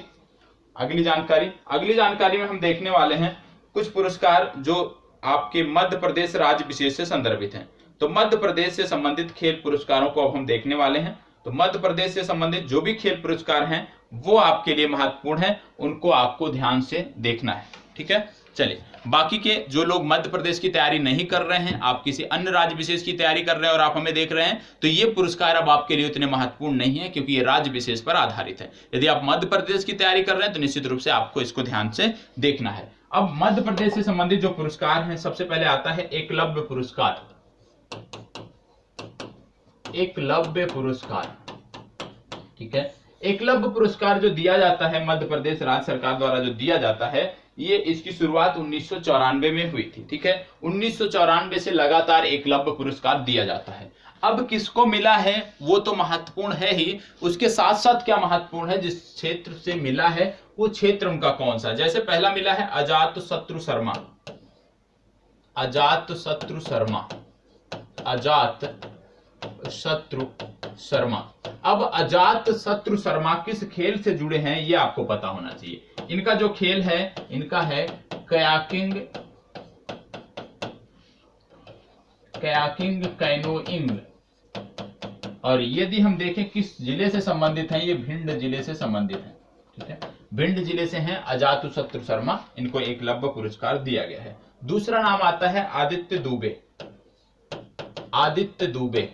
अगली जानकारी में हम देखने वाले हैं कुछ पुरस्कार जो आपके मध्य प्रदेश राज्य विशेष से संदर्भित हैं। तो मध्य प्रदेश से संबंधित खेल पुरस्कारों को अब हम देखने वाले हैं। तो मध्य प्रदेश से संबंधित जो भी खेल पुरस्कार हैं वो आपके लिए महत्वपूर्ण है, उनको आपको ध्यान से देखना है। ठीक है, चलिए बाकी के जो लोग मध्य प्रदेश की तैयारी नहीं कर रहे हैं, आप किसी अन्य राज्य विशेष की तैयारी कर रहे हैं और आप हमें देख रहे हैं, तो ये पुरस्कार अब आपके लिए उतने महत्वपूर्ण नहीं है, क्योंकि ये राज्य विशेष पर आधारित है। यदि आप मध्य प्रदेश की तैयारी कर रहे हैं तो निश्चित रूप से आपको इसको ध्यान से देखना है। अब मध्य प्रदेश से संबंधित जो पुरस्कार हैं, सबसे पहले आता है एकलव्य पुरस्कार। एकलव्य पुरस्कार, ठीक है। एकलव्य पुरस्कार जो दिया जाता है मध्य प्रदेश राज्य सरकार द्वारा जो दिया जाता है, ये इसकी शुरुआत 1994 में हुई थी, ठीक है। 1994 से लगातार एकलव्य पुरस्कार दिया जाता है। अब किसको मिला है वो तो महत्वपूर्ण है ही, उसके साथ साथ क्या महत्वपूर्ण है, जिस क्षेत्र से मिला है वो क्षेत्र उनका कौन सा। जैसे पहला मिला है अजातशत्रु शर्मा, अजातशत्रु शर्मा, अजातशत्रु शर्मा। अब अजातशत्रु शर्मा किस खेल से जुड़े हैं ये आपको पता होना चाहिए। इनका जो खेल है, इनका है कयाकिंग, कैनोइंग। और यदि हम देखें किस जिले से संबंधित हैं, ये भिंड जिले से संबंधित हैं, ठीक है। भिंड जिले से हैं अजातशत्रु शर्मा, इनको एकलव्य पुरस्कार दिया गया है। दूसरा नाम आता है आदित्य दुबे, आदित्य दुबे।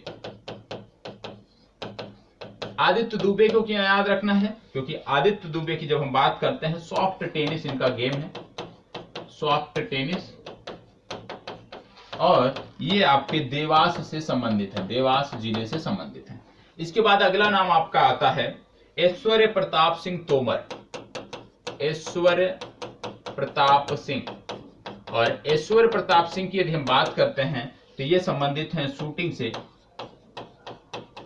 आदित्य दुबे को क्यों याद रखना है, क्योंकि आदित्य दुबे की जब हम बात करते हैं, सॉफ्ट टेनिस इनका गेम है, सॉफ्ट टेनिस, और ये आपके देवास से संबंधित है, देवास जिले से संबंधित है। इसके बाद अगला नाम आपका आता है ऐश्वर्य प्रताप सिंह तोमर, ऐश्वर्य प्रताप सिंह। और ऐश्वर्य प्रताप सिंह की यदि हम बात करते हैं तो ये संबंधित हैं शूटिंग से,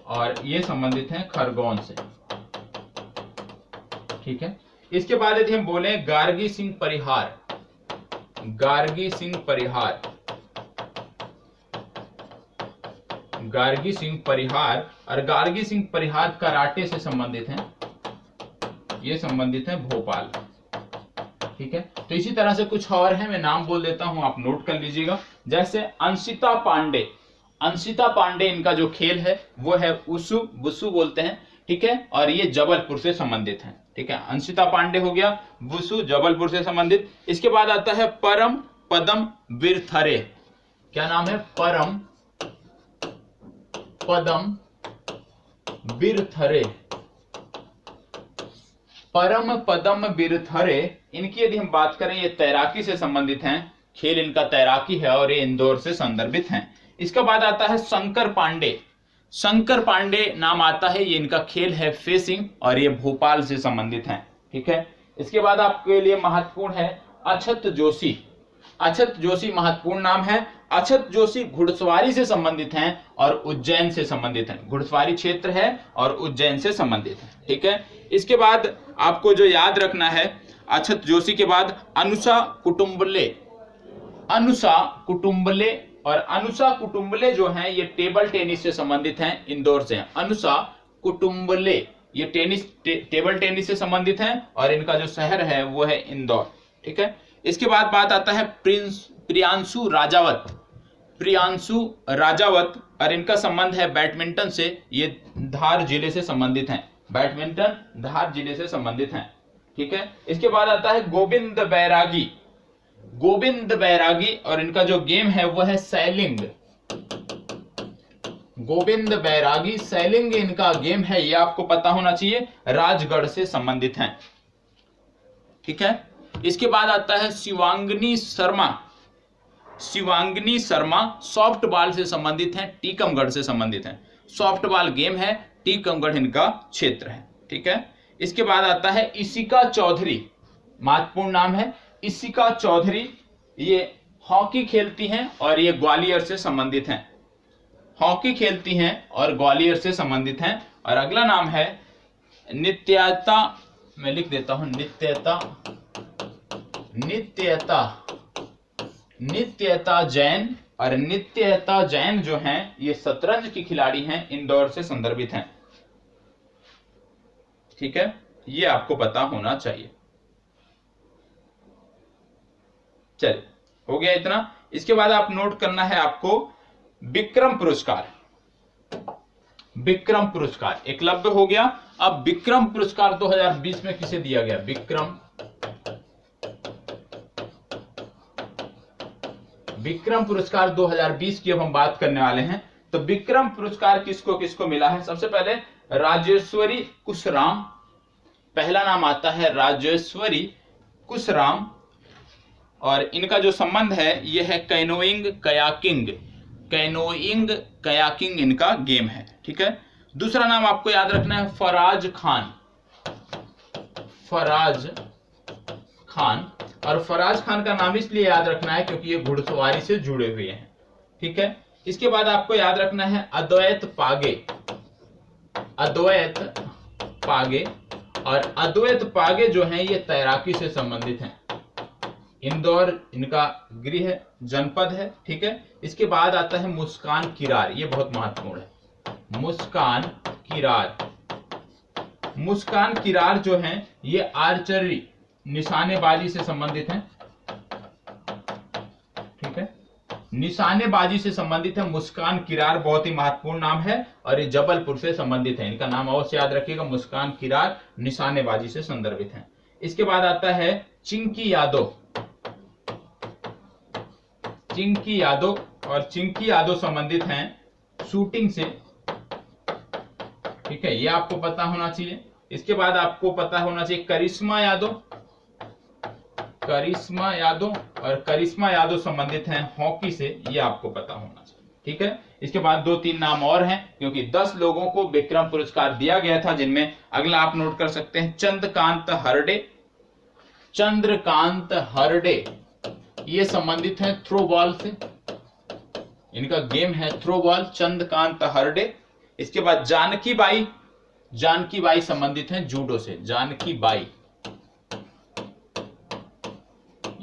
और ये संबंधित हैं खरगोन से, ठीक है। इसके बाद यदि हम बोले गार्गी सिंह परिहार, गार्गी सिंह परिहार, गार्गी सिंह परिहार, और गार्गी सिंह परिहार कराटे से संबंधित हैं, ये संबंधित हैं भोपाल, ठीक है। तो इसी तरह से कुछ और है, मैं नाम बोल देता हूं, आप नोट कर लीजिएगा। जैसे अंशिता पांडे, अंशिता पांडे इनका जो खेल है वो है उसु, बुसु बोलते हैं, ठीक है। और ये जबलपुर से संबंधित हैं, ठीक है। अंशिता पांडे हो गया, बुसु जबलपुर से संबंधित। इसके बाद आता है परम पदम बिरथरे, क्या नाम है, परम पदम बिरथरे, परम पदम बिरथरे। इनकी यदि हम बात करें, ये तैराकी से संबंधित हैं, खेल इनका तैराकी है और ये इंदौर से संदर्भित हैं। इसके बाद आता है शंकर पांडे, शंकर पांडे नाम आता है, ये इनका खेल है फेसिंग और ये भोपाल से संबंधित हैं, ठीक है। इसके बाद आपके लिए महत्वपूर्ण है अछत जोशी, अछत जोशी महत्वपूर्ण नाम है। अछत जोशी घुड़सवारी से संबंधित हैं और उज्जैन से संबंधित हैं, घुड़सवारी क्षेत्र है और उज्जैन से संबंधित है, ठीक है। इसके बाद आपको जो याद रखना है, अछत जोशी के बाद अनुषा कुटुंबले, अनुषा कुटुंबले। और अनुषा कुटुंबले जो हैं ये टेबल टेनिस से संबंधित हैं, इंदौर से हैं। अनुषा कुटुंबले ये टेबल टेनिस से संबंधित हैं और इनका जो शहर है वो है इंदौर, ठीक है। इसके बाद बात आता है प्रियांशु राजावत, प्रियांशु राजावत, और इनका संबंध है बैडमिंटन से, ये धार जिले से संबंधित हैं, बैडमिंटन धार जिले से संबंधित हैं, ठीक है। इसके बाद आता है गोविंद बैरागी, गोविंद बैरागी, और इनका जो गेम है वो है सैलिंग, गोविंद बैरागी सैलिंग इनका गेम है, ये आपको पता होना चाहिए, राजगढ़ से संबंधित हैं, ठीक है। इसके बाद आता है शिवांगनी शर्मा, शिवांगनी शर्मा सॉफ्ट बॉल से संबंधित हैं, टीकमगढ़ से संबंधित हैं, सॉफ्ट बॉल गेम है, टीकमगढ़ इनका क्षेत्र है, ठीक है। इसके बाद आता है इशिका चौधरी, महत्वपूर्ण नाम है इशिका चौधरी, ये हॉकी खेलती हैं और ये ग्वालियर से संबंधित हैं, हॉकी खेलती हैं और ग्वालियर से संबंधित हैं। और अगला नाम है नित्यता, मैं लिख देता हूं नित्यता, नित्यता, नित्यता जैन, और नित्यता जैन जो हैं ये शतरंज की खिलाड़ी हैं, इंदौर से संदर्भित हैं, ठीक है। ये आपको पता होना चाहिए। चलिए, हो गया इतना। इसके बाद आप नोट करना है आपको विक्रम पुरस्कार, विक्रम पुरस्कार एकलव्य हो गया। अब विक्रम पुरस्कार 2020 में किसे दिया गया, विक्रम विक्रम पुरस्कार 2020 की अब हम बात करने वाले हैं। तो विक्रम पुरस्कार किसको किसको मिला है? सबसे पहले राजेश्वरी कुशराम, पहला नाम आता है राजेश्वरी कुशराम, और इनका जो संबंध है ये है कैनोइंग कयाकिंग, कैनोइंग कयाकिंग इनका गेम है, ठीक है। दूसरा नाम आपको याद रखना है फराज खान, फराज खान, और फराज खान का नाम इसलिए याद रखना है क्योंकि ये घुड़सवारी से जुड़े हुए हैं, ठीक है। इसके बाद आपको याद रखना है अद्वैत पागे, अद्वैत पागे, और अद्वैत पागे जो हैं ये तैराकी से संबंधित हैं। इंदौर इनका गृह जनपद है, ठीक है। इसके बाद आता है मुस्कान किरार, ये बहुत महत्वपूर्ण है। मुस्कान किरार, मुस्कान किरार जो हैं ये आर्चरी निशानेबाजी से संबंधित हैं, ठीक है, निशानेबाजी से संबंधित है। मुस्कान किरार बहुत ही महत्वपूर्ण नाम है और ये जबलपुर से संबंधित है। इनका नाम अवश्य याद रखिएगा, मुस्कान किरार निशानेबाजी से संदर्भित है। इसके बाद आता है चिंकी यादव, चिंकी यादव, और चिंकी यादव संबंधित हैं शूटिंग से, ठीक है, ये आपको पता होना चाहिए। इसके बाद आपको पता होना चाहिए करिश्मा यादव, करिश्मा यादव, और करिश्मा यादव संबंधित हैं हॉकी से, ये आपको पता होना चाहिए, ठीक है। इसके बाद 2-3 नाम और हैं क्योंकि 10 लोगों को विक्रम पुरस्कार दिया गया था, जिनमें अगला आप नोट कर सकते हैं चंद्रकांत हरडे, चंद्रकांत हरडे ये संबंधित हैं थ्रो बॉल से, इनका गेम है थ्रो बॉल, चंद्रकांत हरडे। इसके बाद जानकी बाई, जानकी बाई संबंधित हैं जूडो से, जानकी बाई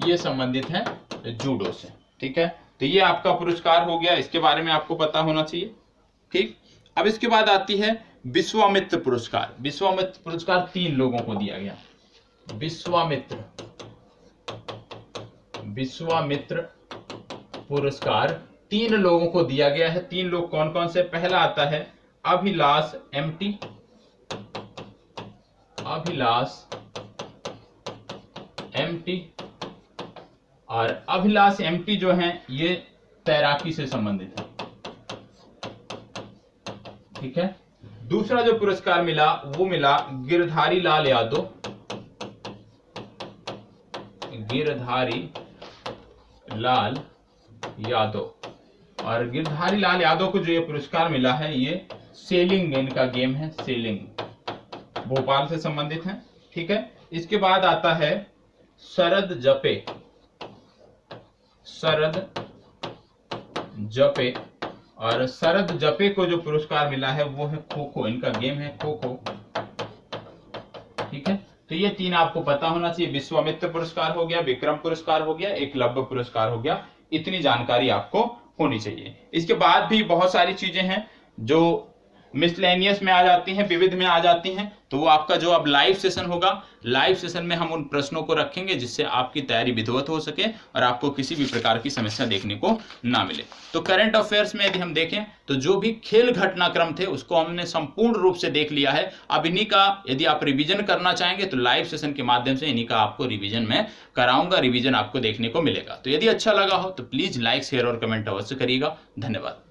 ये संबंधित हैं जूडो से, ठीक है। तो ये आपका पुरस्कार हो गया, इसके बारे में आपको पता होना चाहिए, ठीक। अब इसके बाद आती है विश्वामित्र पुरस्कार। विश्वामित्र पुरस्कार 3 लोगों को दिया गया। विश्वामित्र, विश्वामित्र पुरस्कार 3 लोगों को दिया गया है। 3 लोग कौन कौन से? पहला आता है अभिलाष एमटी, अभिलाष एमटी, और अभिलाष एमटी जो हैं ये तैराकी से संबंधित है, ठीक है। दूसरा जो पुरस्कार मिला वो मिला गिरधारी लाल यादव, गिरधारी लाल यादव, और गिरधारी लाल यादव को जो ये पुरस्कार मिला है ये सेलिंग इनका गेम है, सेलिंग भोपाल से संबंधित है, ठीक है। इसके बाद आता है शरद जपे, शरद जपे, और शरद जपे को जो पुरस्कार मिला है वो है खो खो, इनका गेम है खो खो, ठीक है। तो ये 3 आपको पता होना चाहिए। विश्वामित्र पुरस्कार हो गया, विक्रम पुरस्कार हो गया, एकलव्य पुरस्कार हो गया, इतनी जानकारी आपको होनी चाहिए। इसके बाद भी बहुत सारी चीजें हैं जो मिसलेनियस में आ जाती हैं, विविध में आ जाती हैं, तो वो आपका जो अब लाइव सेशन होगा, लाइव सेशन में हम उन प्रश्नों को रखेंगे जिससे आपकी तैयारी विधिवत हो सके और आपको किसी भी प्रकार की समस्या देखने को ना मिले। तो करंट अफेयर्स में यदि हम देखें तो जो भी खेल घटनाक्रम थे उसको हमने संपूर्ण रूप से देख लिया है। अब इन्हीं का यदि आप रिवीजन करना चाहेंगे तो लाइव सेशन के माध्यम से इन्हीं का आपको रिवीजन में कराऊंगा, रिवीजन आपको देखने को मिलेगा। तो यदि अच्छा लगा हो तो प्लीज लाइक, शेयर और कमेंट अवश्य करिएगा। धन्यवाद।